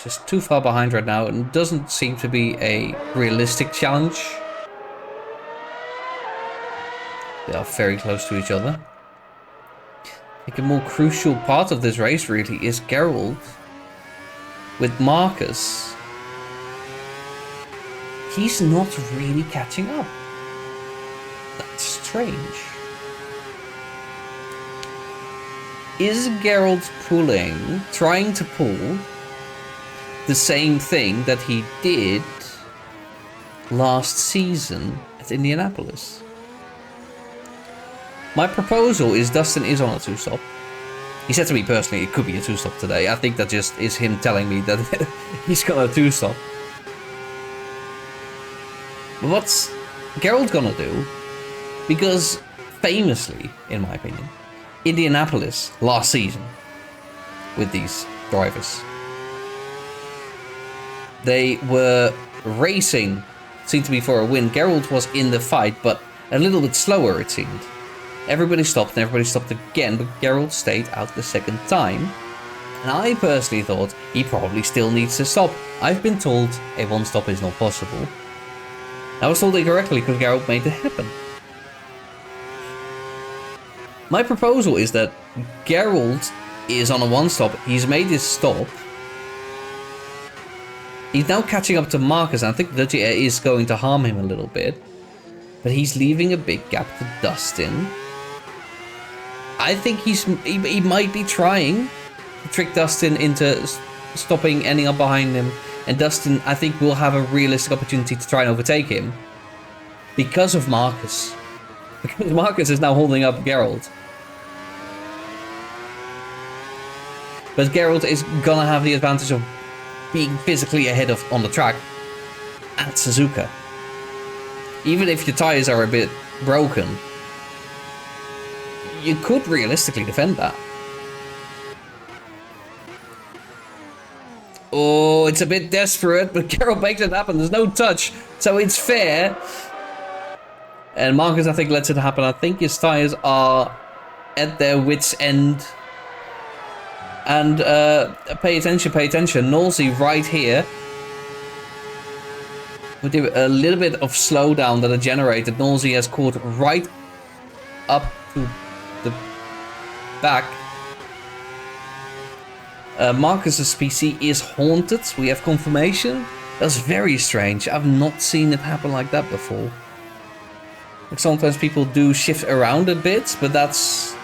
Just too far behind right now, and doesn't seem to be a realistic challenge. They are very close to each other. I think a more crucial part of this race really is Gerald with Marcus. He's not really catching up. That's strange. Is Gerald trying to pull the same thing that he did last season at Indianapolis? My proposal is Dustin is on a two-stop. He said to me personally it could be a two-stop today. I think that just is him telling me that he's got a two-stop. But what's Gerald gonna do? Because famously, in my opinion, Indianapolis last season with these drivers, they were racing, seemed to be for a win. Gerald was in the fight, but a little bit slower it seemed. Everybody stopped and everybody stopped again, but Gerald stayed out the second time. And I personally thought he probably still needs to stop. I've been told a one-stop is not possible. I was told incorrectly because Gerald made it happen. My proposal is that Gerald is on a one-stop. He's made his stop. He's now catching up to Marcus, and I think Dutchy Air is going to harm him a little bit. But he's leaving a big gap to Dustin. I think he might be trying to trick Dustin into stopping, ending up behind him. And Dustin, I think, will have a realistic opportunity to try and overtake him. Because of Marcus. Because Marcus is now holding up Gerald. But Geralt is gonna have the advantage of being physically ahead of on the track at Suzuka. Even if your tires are a bit broken, you could realistically defend that. Oh, it's a bit desperate, but Geralt makes it happen. There's no touch, so it's fair. And Marcus, I think, lets it happen. I think his tires are at their wits' end. And pay attention. Nolsey right here. With a little bit of slowdown that it generated, Nolsey has caught right up to the back. Marcus's PC is haunted. We have confirmation. That's very strange. I've not seen it happen like that before. Like sometimes people do shift around a bit, but that's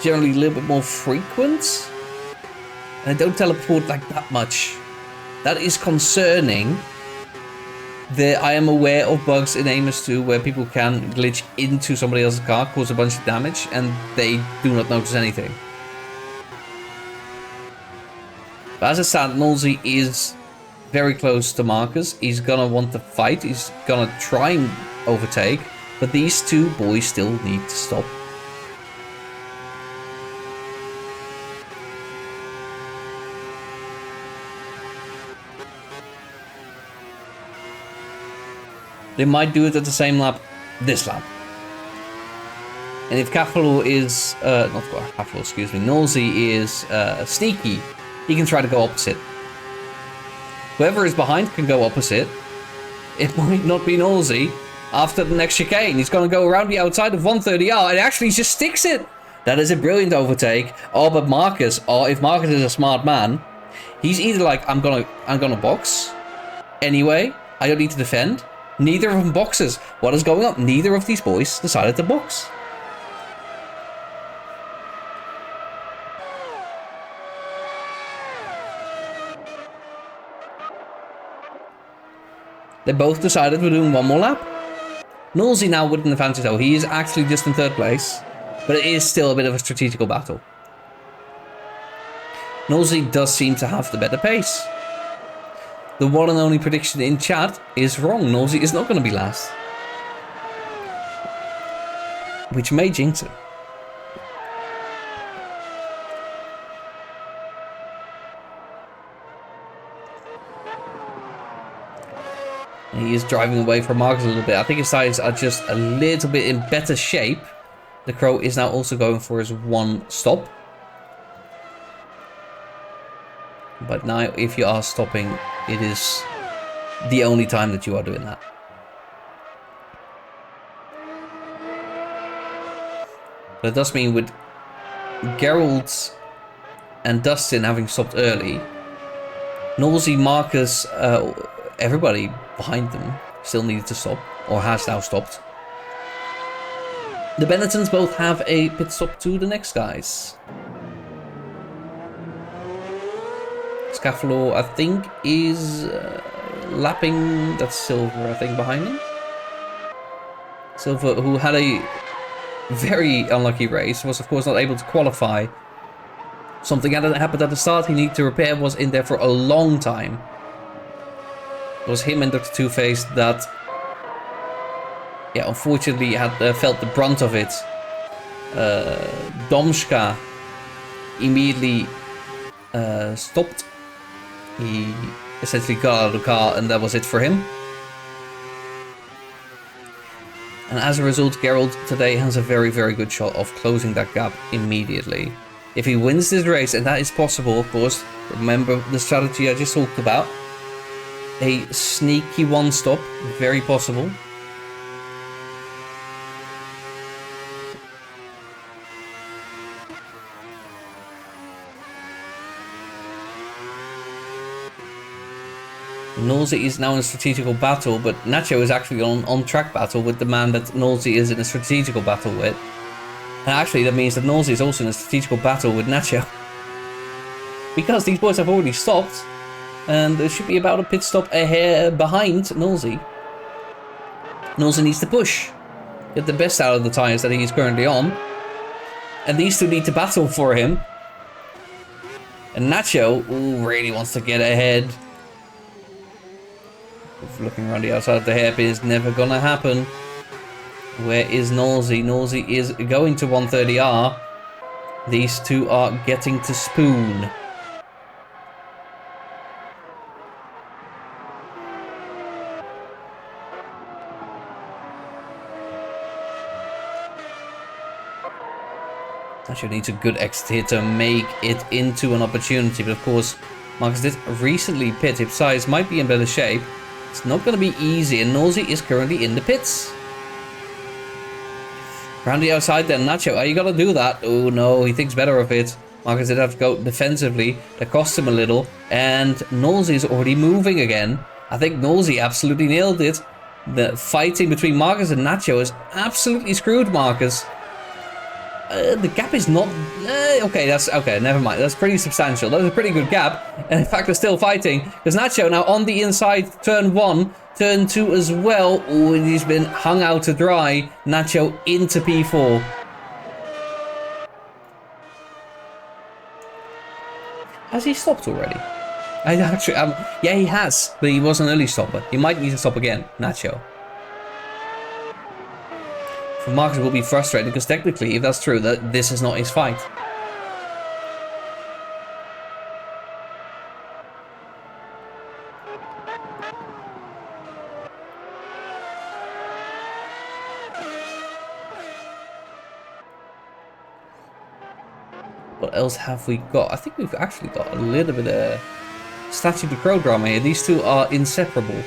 generally a little bit more frequent. And they don't teleport like that much. That is concerning. I am aware of bugs in Amos 2 where people can glitch into somebody else's car, cause a bunch of damage, and they do not notice anything. But as I said, Nolsey is very close to Marcus. He's gonna want to fight. He's gonna try and overtake. But these two boys still need to stop. They might do it at the same lap, this lap. And if Cafalo is, not Cafalo, excuse me, Nolsey is sneaky, he can try to go opposite. Whoever is behind can go opposite. It might not be Nolsey. After the next chicane, he's going to go around the outside of 130R and actually just sticks it. That is a brilliant overtake. Oh, but Marcus, if Marcus is a smart man, he's either like, I'm gonna box. Anyway, I don't need to defend. Neither of them boxes. What is going on? Neither of these boys decided to box. They both decided we're doing one more lap. Nolsey now with an advantage though. He is actually just in third place. But it is still a bit of a strategical battle. Nolsey does seem to have the better pace. The one and only prediction in chat is wrong. Nolsey is not going to be last. Which may jinx him. He is driving away from Marcus a little bit. I think his tires are just a little bit in better shape. The Crow is now also going for his one stop. But now if you are stopping, it is the only time that you are doing that. But it does mean with Geralt and Dustin having stopped early, Nolsey, Marcus, everybody behind them still needed to stop, or has now stopped. The Bennettons both have a pit stop to the next guys. Scafalo, I think, is lapping. That's Silver, I think, behind him. Silver, who had a very unlucky race, was of course not able to qualify. Something that happened at the start he needed to repair, was in there for a long time. It was him and Dr. Two-Face that, yeah, unfortunately had felt the brunt of it. Domska immediately stopped. He essentially got out of the car and that was it for him. And as a result, Geralt today has a very, very good shot of closing that gap immediately. If he wins this race, and that is possible, of course, remember the strategy I just talked about. A sneaky one stop, very possible. Nolsey is now in a strategical battle, but Nacho is actually on track battle with the man that Nolsey is in a strategical battle with. And actually that means that Nolsey is also in a strategical battle with Nacho. Because these boys have already stopped. And there should be about a pit stop ahead behind Nolsey. Nolsey needs to push. Get the best out of the tires that he is currently on. And these two need to battle for him. And Nacho, ooh, really wants to get ahead. Looking around the outside of the hairpin is never gonna happen. Where is Nosey? Nosey is going to 130R. These two are getting to spoon. Nacho needs a good exit here to make it into an opportunity, but of course, Marcus did recently pit. His size might be in better shape. It's not going to be easy, and Nosey is currently in the pits. Around the outside then, Nacho, are you going to do that? Oh no, he thinks better of it. Marcus did have to go defensively. That cost him a little, and Nosey is already moving again. I think Nosey absolutely nailed it. The fighting between Marcus and Nacho is absolutely screwed Marcus. The gap is not... okay, that's... Okay, never mind. That's pretty substantial. That's a pretty good gap. And in fact, they're still fighting. Because Nacho now on the inside, turn 1, turn 2 as well. Oh, and he's been hung out to dry. Nacho into P4. Has he stopped already? I actually... yeah, he has. But he was an early stopper. He might need to stop again, Nacho. Marcus will be frustrated because technically, if that's true, that this is not his fight. What else have we got? I think we've actually got a little bit of Statue the Crow drama here. These two are inseparable.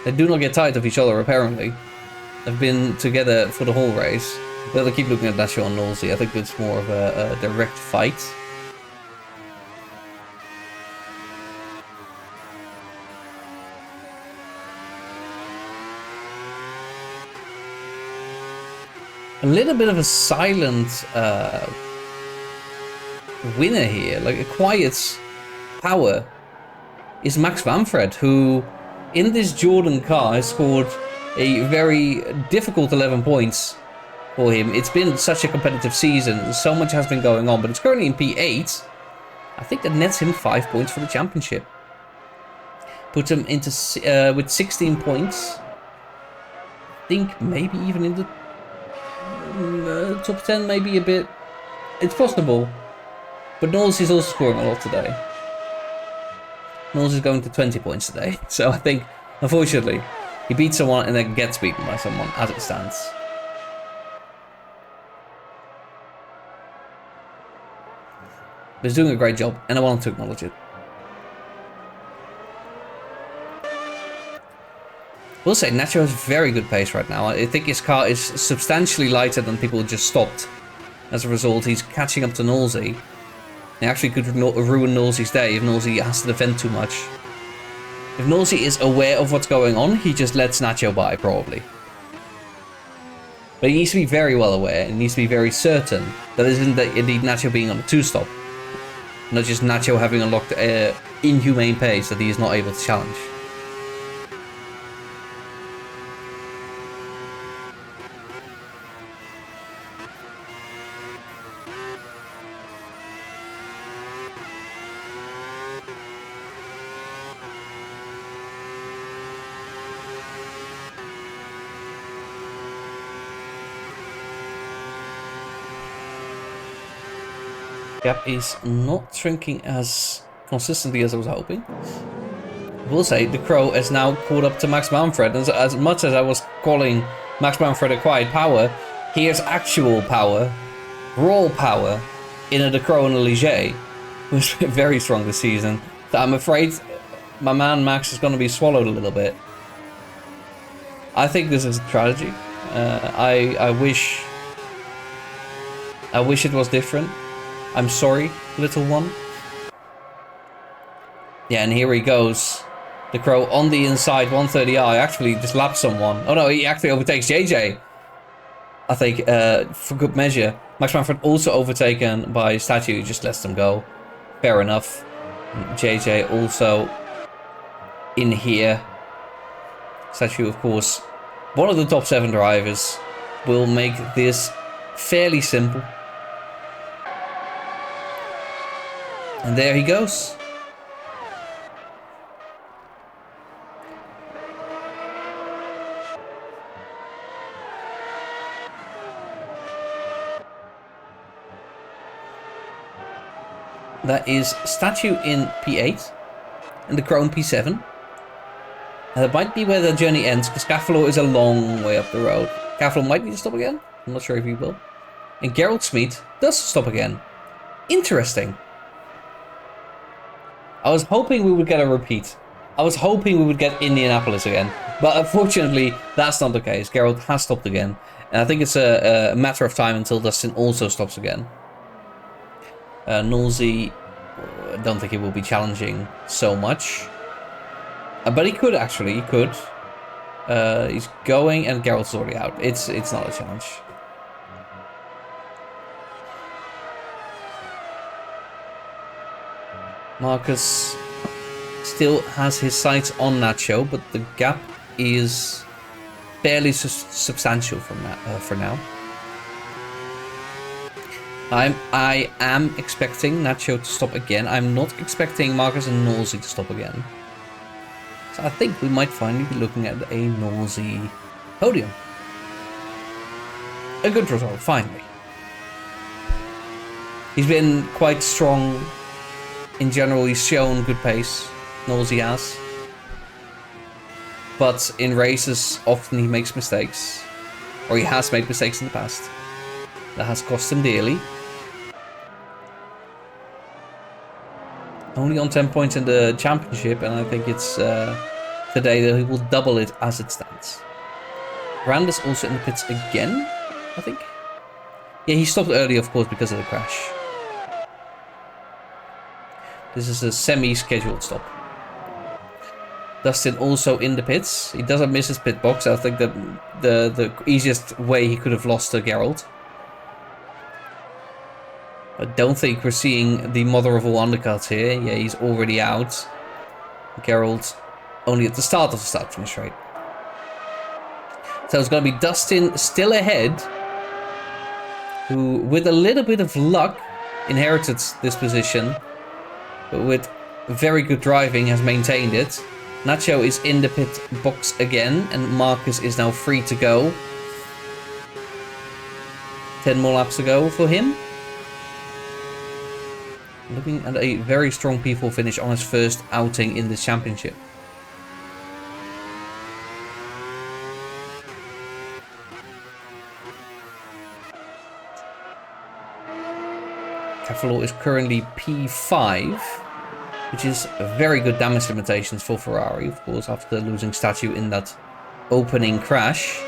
They do not get tired of each other, apparently. They've been together for the whole race. But I keep looking at Nacho and Nosey. I think it's more of a direct fight. A little bit of a silent winner here, like a quiet power, is Max Manfred, who in this Jordan car has scored a very difficult 11 points for him. It's been such a competitive season. So much has been going on, but it's currently in P8. I think that nets him 5 points for the championship. Puts him into with 16 points. I think maybe even in the top 10, maybe a bit. It's possible. But Knowles is also scoring a lot today. Knowles is going to 20 points today. So I think, unfortunately, he beats someone and then gets beaten by someone as it stands. But he's doing a great job, and I want to acknowledge it. We'll say Nacho has very good pace right now. I think his car is substantially lighter than people just stopped. As a result, he's catching up to Nosey. He actually could ruin Nosey's day if Nosey has to defend too much. If Nosey is aware of what's going on, he just lets Nacho by, probably. But he needs to be very well aware, and he needs to be very certain that it isn't indeed Nacho being on a 2-stop. Not just Nacho having unlocked an inhumane pace that he is not able to challenge. Gap is not shrinking as consistently as I was hoping. I will say the Crow is now caught up to Max Manfred, and as much as I was calling Max Manfred a quiet power, he has actual power, raw power, in a the Crow and a Ligier, who's been very strong this season. So I'm afraid my man Max is going to be swallowed a little bit. I think this is a tragedy. I wish it was different. I'm sorry, little one. Yeah, and here he goes. The Crow on the inside, 130R. Actually just lapped someone. Oh no, he actually overtakes JJ. I think, for good measure. Max Manfred also overtaken by Statue. He just lets them go. Fair enough. And JJ also in here. Statue, of course, one of the top 7 drivers. Will make this fairly simple. And there he goes. That is statue in P8 and the Chrome P7. And that might be where the journey ends, because Cavalo is a long way up the road. Cavalo might need to stop again. I'm not sure if he will. And Gerald Smith does stop again. Interesting. I was hoping we would get a repeat. I was hoping we would get Indianapolis again. But unfortunately, that's not the case. Gerald has stopped again. And I think it's a matter of time until Dustin also stops again. Nolsey, I don't think he will be challenging so much. But he could actually, he could. He's going and Gerald's already out. It's not a challenge. Marcus still has his sights on Nacho, but the gap is fairly substantial from that, for now. I am expecting Nacho to stop again. I'm not expecting Marcus and Nolsey to stop again. So I think we might finally be looking at a Nolsey podium. A good result, finally. He's been quite strong. In general, he's shown good pace. Nolsey has. But in races, often he makes mistakes. Or he has made mistakes in the past. That has cost him dearly. Only on 10 points in the championship, and I think it's today that he will double it as it stands. Rand is also in the pits again, I think. Yeah, he stopped early, of course, because of the crash. This is a semi-scheduled stop. Dustin also in the pits. He doesn't miss his pit box. I think that the easiest way he could have lost to Gerald. I don't think we're seeing the mother of all undercuts here. Yeah, he's already out. Gerald only at the start of the start-finish straight. So it's going to be Dustin still ahead, who with a little bit of luck inherited this position, but with very good driving has maintained it. Nacho is in the pit box again, and Marcus is now free to go. 10 more laps to go for him. Looking at a very strong P4 finish on his first outing in this championship. Cavalo is currently P5, which is very good damage limitations for Ferrari, of course, after losing statue in that opening crash.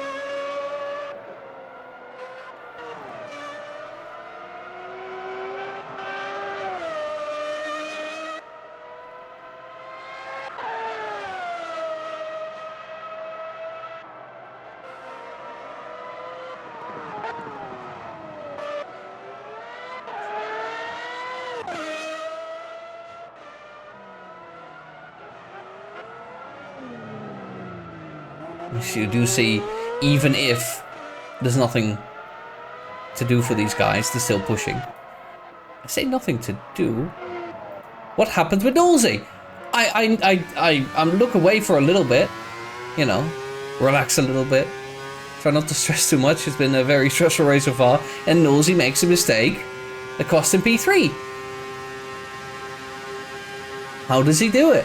You do see, even if there's nothing to do for these guys, they're still pushing. I say nothing to do. What happened with Nolsey? I'm look away for a little bit, you know, relax a little bit, try not to stress too much. It's been a very stressful race so far, and Nolsey makes a mistake that cost him P3. How does he do it?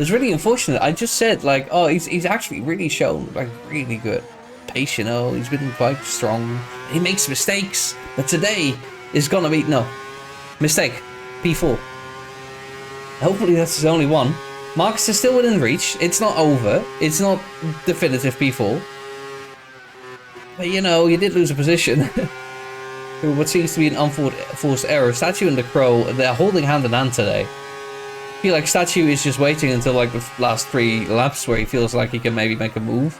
It's really unfortunate. I just said, like, oh, he's actually really shown, like, really good pace, you know. He's been quite strong. He makes mistakes. But today is going to be, no. Mistake. P4. Hopefully that's his only one. Marcus is still within reach. It's not over. It's not definitive P4. But, you know, you did lose a position. Through what seems to be an unforced error. Statue and the Crow, they're holding hand in hand today. I feel like Statue is just waiting until like the last 3 laps where he feels like he can maybe make a move.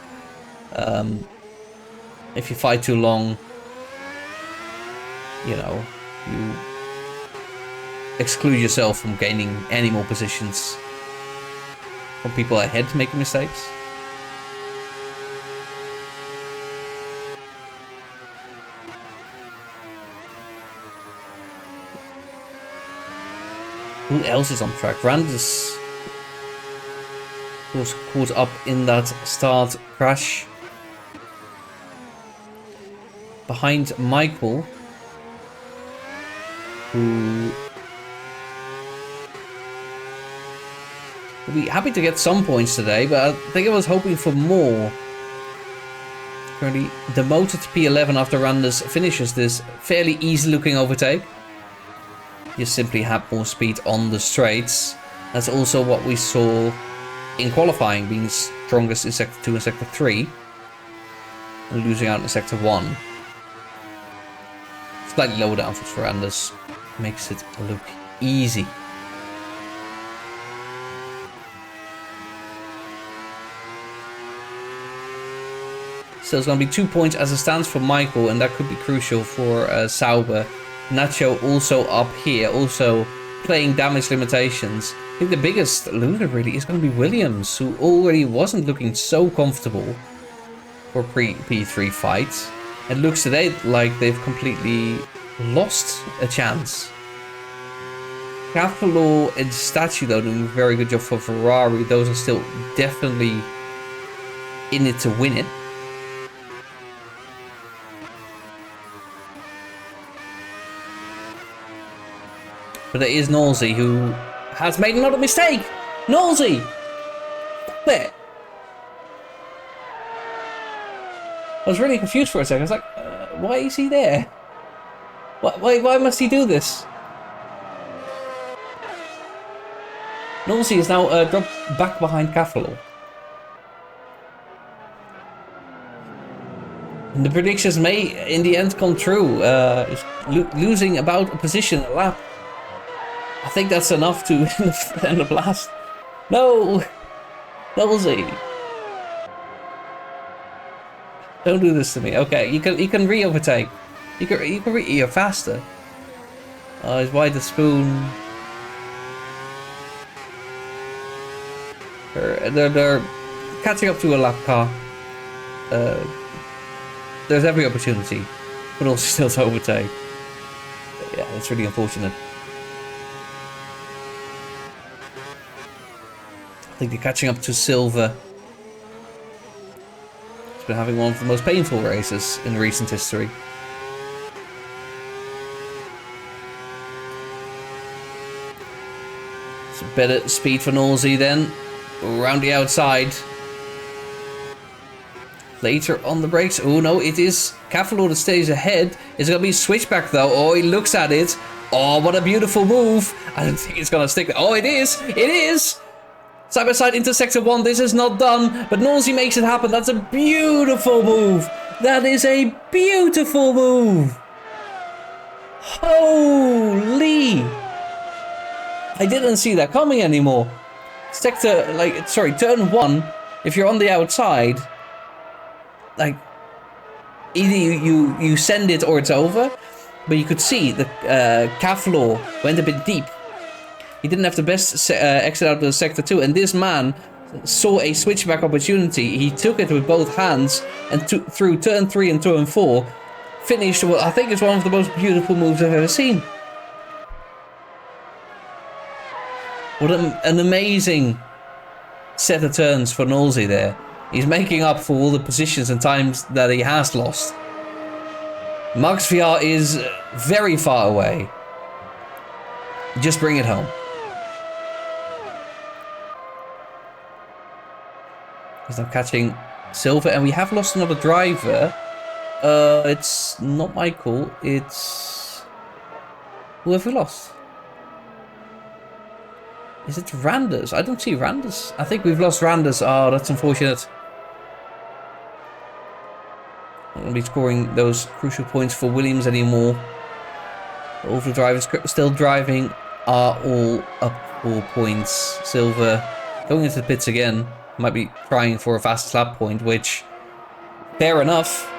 If you fight too long, you know, you exclude yourself from gaining any more positions from people ahead making mistakes. Who else is on track? Randus was caught up in that start crash. Behind Michael, who will be happy to get some points today, but I think I was hoping for more. Currently demoted to P11 after Randus finishes this fairly easy looking overtake. You simply have more speed on the straights. That's also what we saw in qualifying, being strongest in Sector 2 and Sector 3. And losing out in Sector 1. Slightly lower downforce for Randus. Makes it look easy. So it's going to be 2 points as it stands for Michael, and that could be crucial for Sauber. Nacho also up here, also playing damage limitations. I think the biggest loser really is going to be Williams, who already wasn't looking so comfortable for P3 fight. It looks today like they've completely lost a chance. Cavalo and Statue though doing a very good job for Ferrari. Those are still definitely in it to win it. But there is Nolsey, who has made another mistake. Nolsey! Stop it! I was really confused for a second. I was like, why is he there? Why must he do this? Nolsey is now dropped back behind Cavalo. And the predictions may, in the end, come true. Losing about a position a lap. I think that's enough to end the blast. No! Nolsey! Don't do this to me. Okay, you can re-overtake. You're faster. Oh, he's wide the spoon. They're catching up to a lap car. There's every opportunity, but also still to overtake. Yeah, that's really unfortunate. I think they're catching up to Silva. He's been having one of the most painful races in recent history. So better speed for Nolsey then. Around the outside. Later on the brakes. Oh no, it is Cavalo that stays ahead. It's going to be switchback though. Oh, he looks at it. Oh, what a beautiful move. I don't think it's going to stick. Oh, it is. It is. Side by side into Sector 1. This is not done. But Nolsey makes it happen. That's a beautiful move. That is a beautiful move. Holy. I didn't see that coming anymore. Turn 1. If you're on the outside, like, either you send it or it's over. But you could see the Cavalo went a bit deep. He didn't have the best exit out of Sector 2, and this man saw a switchback opportunity. He took it with both hands, and through turn 3 and turn 4, finished what I think is one of the most beautiful moves I've ever seen. What an amazing set of turns for Nolsey there. He's making up for all the positions and times that he has lost. Max VR is very far away. Just bring it home. He's now catching Silva, and we have lost another driver. It's not Michael, it's... Who have we lost? Is it Randus? I don't see Randus. I think we've lost Randus. Oh, that's unfortunate. Not going to be scoring those crucial points for Williams anymore. All of the drivers still driving are all up 4 points. Silva going into the pits again. Might be trying for a fastest lap point, which, fair enough.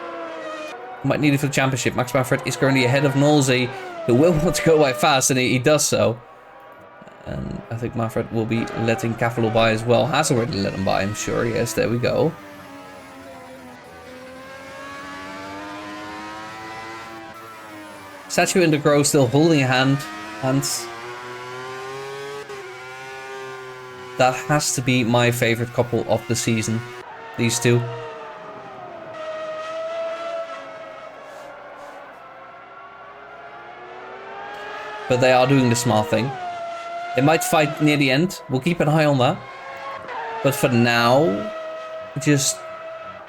Might need it for the championship. Max Manfred is currently ahead of Nolsey, who will want to go quite fast, and he does so. And I think Manfred will be letting Cavalo by as well. Has already let him by, I'm sure. Yes, there we go. Statue in the Grove still holding hands. That has to be my favorite couple of the season. These two. But they are doing the smart thing. They might fight near the end. We'll keep an eye on that. But for now, just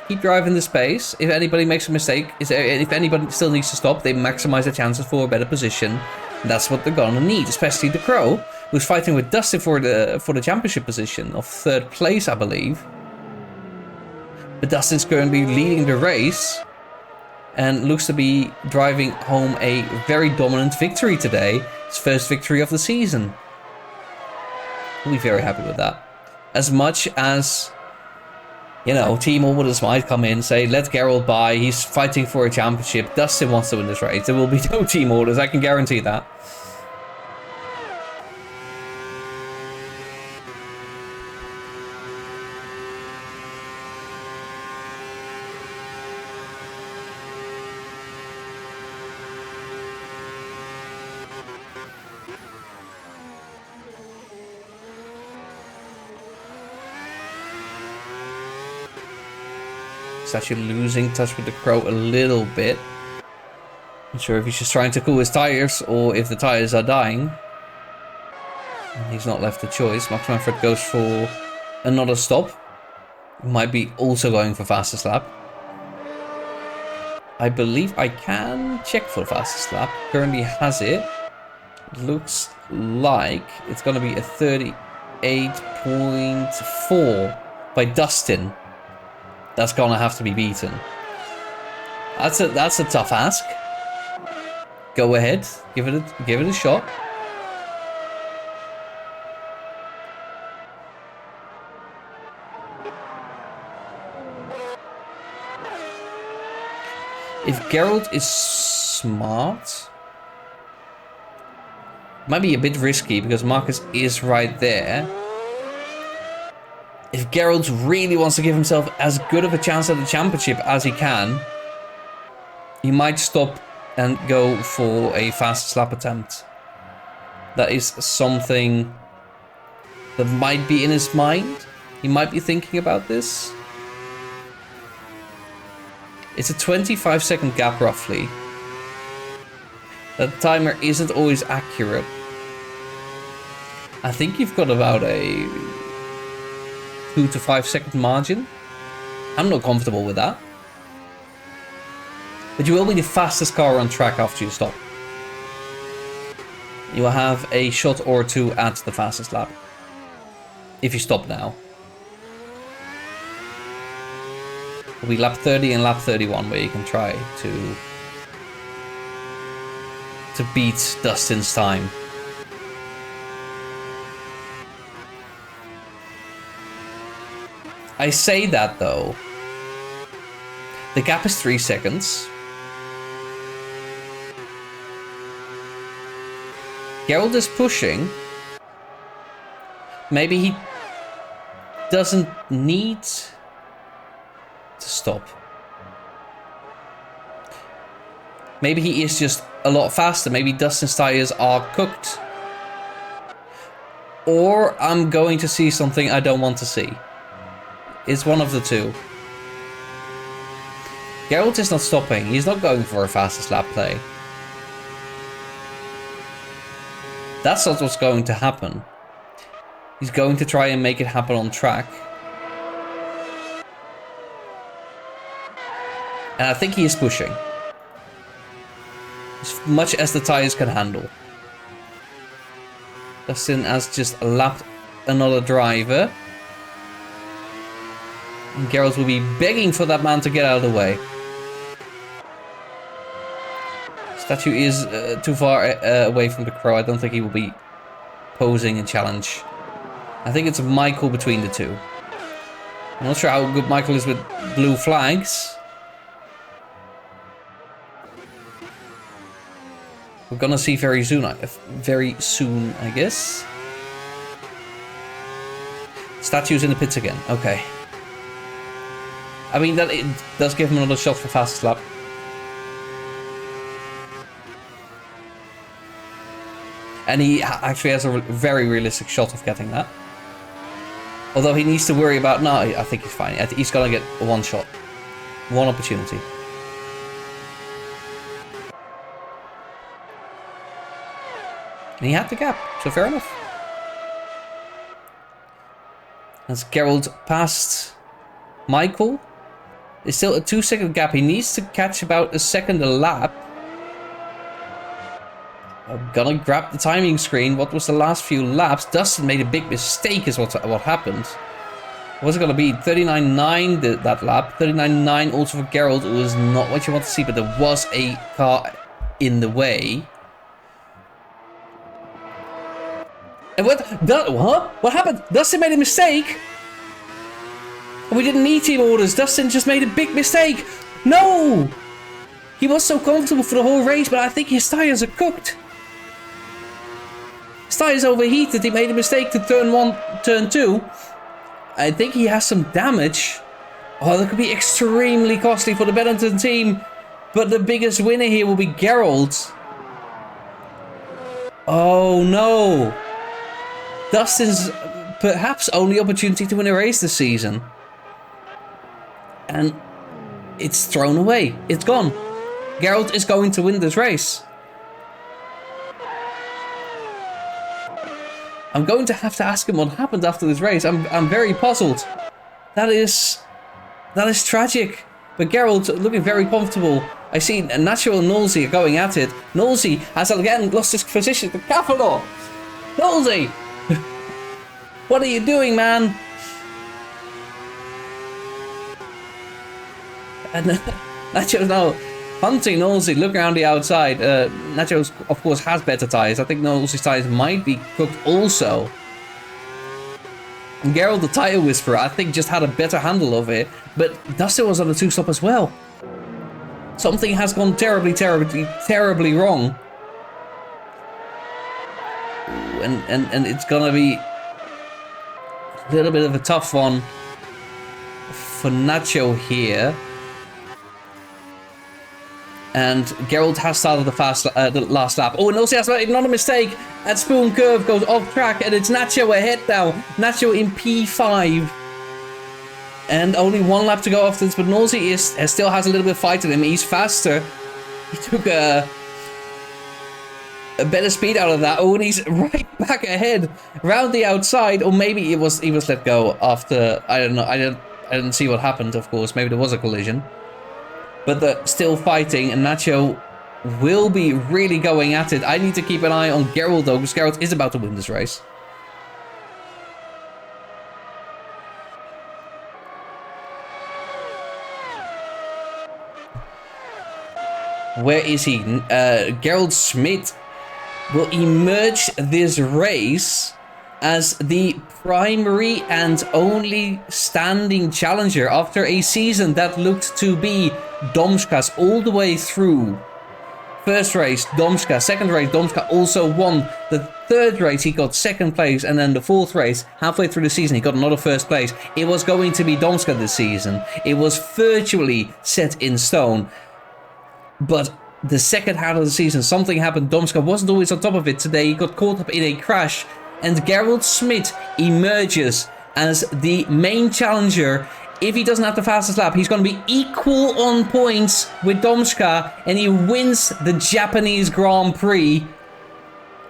keep driving the space. If anybody makes a mistake, if anybody still needs to stop, they maximize their chances for a better position. That's what they're gonna need, especially the Crow, who's fighting with Dustin for the championship position of 3rd place, I believe. But Dustin's currently leading the race and looks to be driving home a very dominant victory today. His first victory of the season. We'll be very happy with that. As much as, you know, team orders might come in, say, let Geralt by, he's fighting for a championship, Dustin wants to win this race. There will be no team orders, I can guarantee that. He's actually losing touch with the Crow a little bit. Not sure if he's just trying to cool his tires or if the tires are dying. And he's not left a choice. Max Manfred goes for another stop. Might be also going for fastest lap. I believe I can check for the fastest lap. Currently has it. Looks like it's going to be a 38.4 by Dustin. That's gonna have to be beaten. That's a tough ask. Go ahead, give it a shot. If Geralt is smart, might be a bit risky because Marcus is right there. If Geralt really wants to give himself as good of a chance at the championship as he can, he might stop and go for a fastest lap attempt. That is something that might be in his mind. He might be thinking about this. It's a 25-second gap roughly. That timer isn't always accurate. I think you've got about a 2 to 5 second margin. I'm not comfortable with that. But you will be the fastest car on track after you stop. You will have a shot or two at the fastest lap. If you stop now. It'll be lap 30 and lap 31 where you can try to beat Dustin's time. I say that though. The gap is 3 seconds. Geralt is pushing. Maybe he doesn't need to stop. Maybe he is just a lot faster. Maybe Dustin's tires are cooked. Or I'm going to see something I don't want to see. It's one of the two. Geralt is not stopping. He's not going for a fastest lap play. That's not what's going to happen. He's going to try and make it happen on track. And I think he is pushing. As much as the tires can handle. Dustin has just lapped another driver. And Geralt will be begging for that man to get out of the way. Statue is too far away from the Crow. I don't think he will be posing a challenge. I think it's Michael between the two. I'm not sure how good Michael is with blue flags. We're gonna see very soon, I guess. Statue's in the pits again. Okay. I mean, that it does give him another shot for fastest lap. And he actually has a very realistic shot of getting that. Although he needs to worry about... No, I think he's fine. He's going to get one shot. One opportunity. And he had the gap, so fair enough. As Gerald passed Michael. There's still a 2-second gap. He needs to catch about a second a lap. I'm gonna grab the timing screen. What was the last few laps? Dustin made a big mistake is what happened. Was it gonna be 39.9 that lap? 39.9 also for Gerald. It was not what you want to see, but there was a car in the way. And what happened? Dustin made a mistake? And we didn't need team orders. Dustin just made a big mistake. No! He was so comfortable for the whole race, but I think his tires are cooked. His tires overheated. He made a mistake to turn 1, turn 2. I think he has some damage. Oh, that could be extremely costly for the Benetton team. But the biggest winner here will be Gerald. Oh no. Dustin's perhaps only opportunity to win a race this season. And it's thrown away. It's gone. Gerald is going to win this race. I'm going to have to ask him what happened after this race. I'm very puzzled. That is tragic. But Gerald looking very comfortable. I see Nacho and Nolsey are going at it. Nolsey has again lost his position to Cavanaugh. Nolsey! What are you doing, man? And Nacho's now hunting Nolsey. Look around the outside. Nacho, of course, has better tires. I think Nolsey's tires might be cooked also. And Gerald, the tire whisperer, I think just had a better handle of it. But Dustin was on the 2-stop as well. Something has gone terribly, terribly, terribly wrong. Ooh, and it's gonna be a little bit of a tough one for Nacho here. And Gerald has started the last lap. Oh, and also has made another mistake. That spoon curve goes off track, and it's Nacho ahead now. Nacho in P5. And only one lap to go after this, but Nolsey still has a little bit of fight in him. He's faster. He took a better speed out of that. Oh, and he's right back ahead, round the outside. Or maybe he was let go after. I don't know. I didn't see what happened. Of course, maybe there was a collision. But they're still fighting, and Nacho will be really going at it. I need to keep an eye on Gerald, though, because Gerald is about to win this race. Where is he? Gerald Schmidt will emerge this race as the primary and only standing challenger after a season that looked to be Domska's all the way through. First race, Domska. Second race, Domska also won. The third race, he got second place. And then the fourth race, halfway through the season, he got another first place. It was going to be Domska this season. It was virtually set in stone. But the second half of the season, something happened. Domska wasn't always on top of it today. He got caught up in a crash. And Gerald Schmidt emerges as the main challenger. If he doesn't have the fastest lap, he's going to be equal on points with Domska. And he wins the Japanese Grand Prix.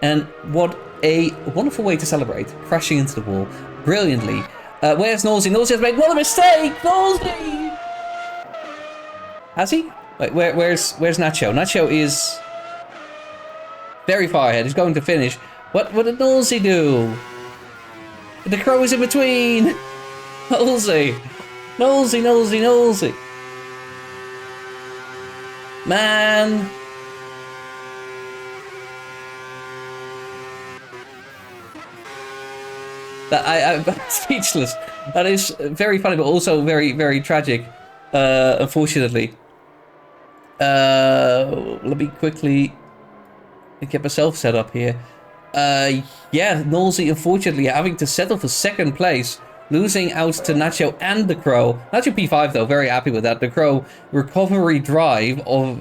And what a wonderful way to celebrate. Crashing into the wall. Brilliantly. Where's Nolsey? Nolsey has made one mistake! Nolsey! Has he? Wait, where's Nacho? Nacho is very far ahead. He's going to finish. What did Nolsey do? The crow is in between. Nolsey. Nolsey. Man. I'm speechless. That is very funny, but also very, very tragic. Unfortunately. Let me quickly get myself set up here. Yeah, Nolsey unfortunately having to settle for second place, losing out to Nacho and the Crow. Nacho P5 though, very happy with that. The Crow recovery drive of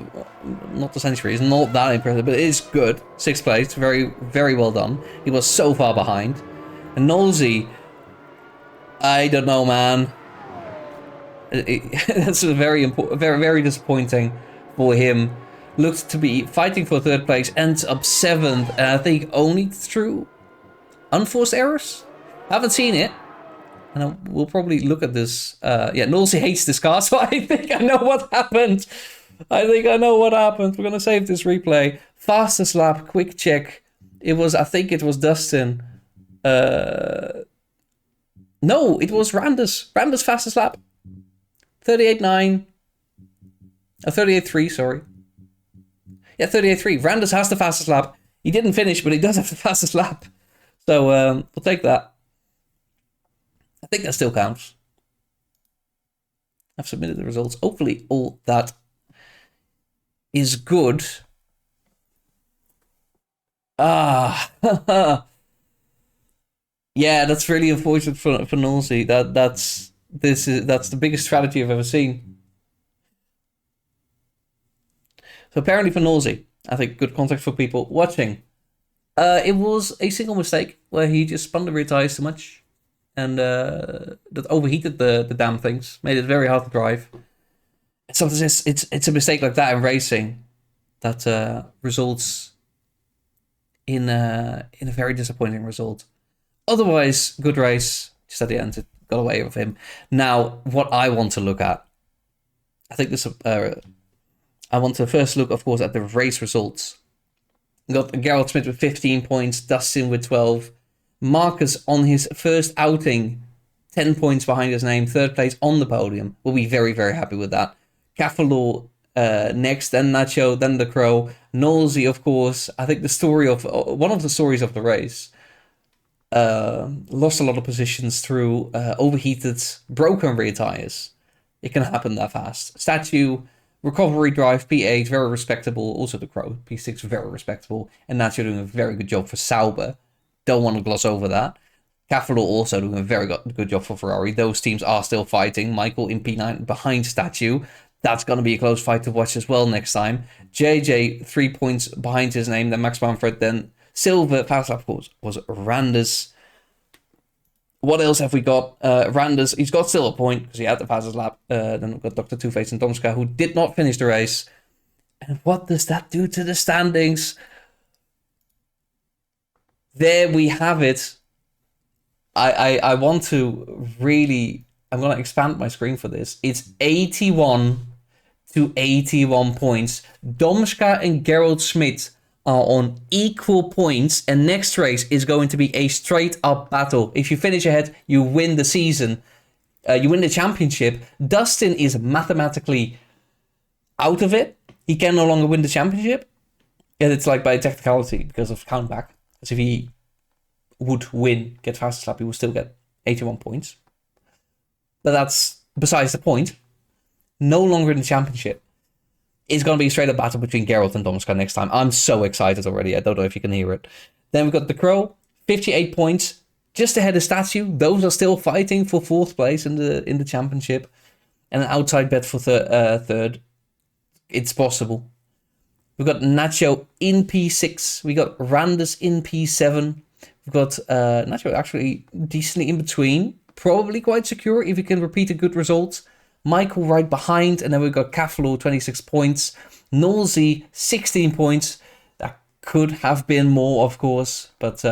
not the century is not that impressive, but it is good. Sixth place, very, very well done. He was so far behind. And Nolsey I don't know, man. That's very important, very disappointing for him. Looked to be fighting for third place, ends up 7th, and I think only through unforced errors. I haven't seen it, and we'll probably look at this. Yeah, Nolsey hates this car, so I think I know what happened. We're gonna save this replay. Fastest lap, quick check. I think it was Dustin. No, it was Randus. Randus fastest lap. 38.9. 38.3, sorry. Yeah, 38.3. Randus has the fastest lap. He didn't finish, but he does have the fastest lap. So we'll take that. I think that still counts. I've submitted the results. Hopefully all that is good. Yeah, that's really unfortunate for Nolsey. That's the biggest strategy I've ever seen. So apparently for Nolsey, I think good context for people watching. It was a single mistake where he just spun the rear tires too much, and that overheated the damn things, made it very hard to drive. Sometimes it's a mistake like that in racing that results in a very disappointing result. Otherwise, good race. Just at the end, it got away with him. Now, what I want to look at, I think this. I want to first look, of course, at the race results. We got Gerald Smith with 15 points, Dustin with 12, Marcus on his first outing, 10 points behind his name, third place on the podium. We'll be very, very happy with that. Cavalo next, then Nacho, then the Crow. Nolsey, of course, I think one of the stories of the race. Lost a lot of positions through overheated, broken rear tires. It can happen that fast. Statue, recovery drive, P8, very respectable. Also the Crow, P6, very respectable. And Nacho doing a very good job for Sauber. Don't want to gloss over that. Cavalo also doing a very good job for Ferrari. Those teams are still fighting. Michael in P9 behind Statue. That's going to be a close fight to watch as well next time. JJ, 3 points behind his name. Then Max Manfred. Then Silver. Fast lap, of course, was Randus. What else have we got? Randus, he's got still a point because he had the fastest lap. Then we've got Dr. Two-Face and Domska, who did not finish the race. And what does that do to the standings? There we have it. I want to really... I'm going to expand my screen for this. It's 81 to 81 points. Domska and Gerald Smith are on equal points, and next race is going to be a straight up battle. If you finish ahead, you win the season. You win the championship. Dustin is mathematically out of it. He can no longer win the championship. And it's like by technicality because of countback. Because if he would win, get fastest lap, he would still get 81 points. But that's besides the point. No longer in the championship. It's going to be a straight up battle between Geralt and Domska next time. I'm so excited already. I don't know if you can hear it. Then we've got the Crow, 58 points, just ahead of Statue. Those are still fighting for 4th place in the championship. And an outside bet for third. It's possible. We've got Nacho in P6. We got Randus in P7. We've got Nacho actually decently in between. Probably quite secure if he can repeat a good result. Michael right behind, and then we've got Cavalo, 26 points. Nolsey, 16 points. That could have been more, of course, but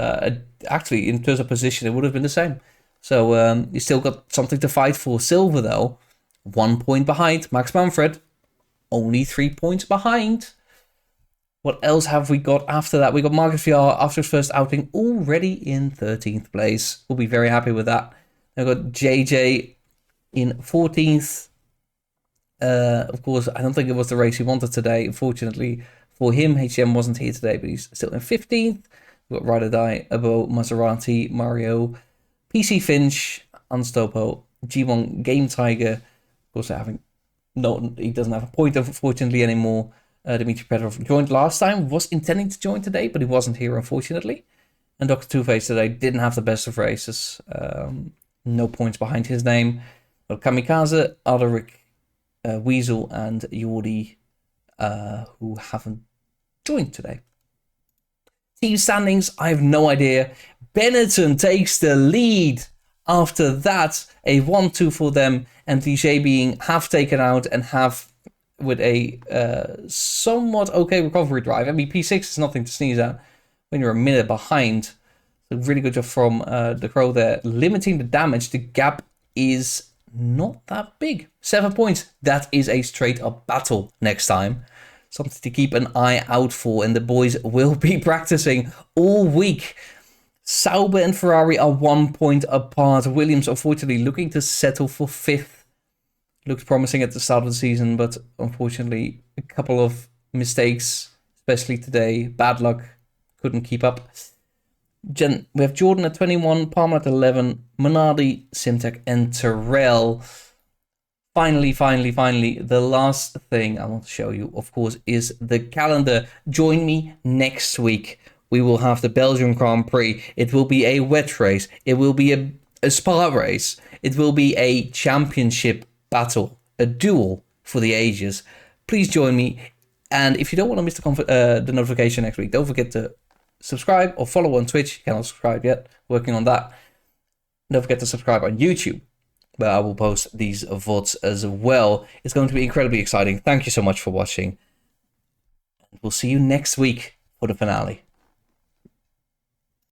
actually, in terms of position, it would have been the same. So you still got something to fight for. Silver, though, 1 point behind. Max Manfred, only 3 points behind. What else have we got after that? We got Marcus VR after his first outing, already in 13th place. We'll be very happy with that. Then we've got JJ in 14th. Of course, I don't think it was the race he wanted today. Unfortunately for him, HM wasn't here today, but he's still in 15th. We've got Ride or Die, Abo, Maserati, Mario, PC Finch, Unstopo, G1 Game Tiger. Of course, he doesn't have a point, unfortunately, anymore. Dmitry Petrov joined last time, was intending to join today, but he wasn't here, unfortunately. And Dr. Two-Face today didn't have the best of races. No points behind his name. But Kamikaze, Alaric, Weasel, and Jordi, who haven't joined today. Team standings, I have no idea. Benetton takes the lead. After that, a 1-2 for them, and Ligier being half taken out and half with a somewhat okay recovery drive. I mean, P6 is nothing to sneeze at when you're a minute behind. So really good job from the Crow there. Limiting the damage, the gap is not that big. 7 points. That is a straight up battle next time. Something to keep an eye out for, and the boys will be practicing all week. Sauber and Ferrari are 1 point apart. Williams, unfortunately, looking to settle for 5th. Looked promising at the start of the season, but unfortunately, a couple of mistakes, especially today. Bad luck. Couldn't keep up. We have Jordan at 21, Palmer at 11, Minardi, Simtek, and Terrell. Finally, the last thing I want to show you, of course, is the calendar. Join me next week. We will have the Belgian Grand Prix. It will be a wet race. It will be a Spa race. It will be a championship battle, a duel for the ages. Please join me. And if you don't want to miss the notification next week, don't forget to subscribe or follow on Twitch. You cannot subscribe yet. Working on that. Don't forget to subscribe on YouTube, where I will post these VODs as well. It's going to be incredibly exciting. Thank you so much for watching. We'll see you next week for the finale.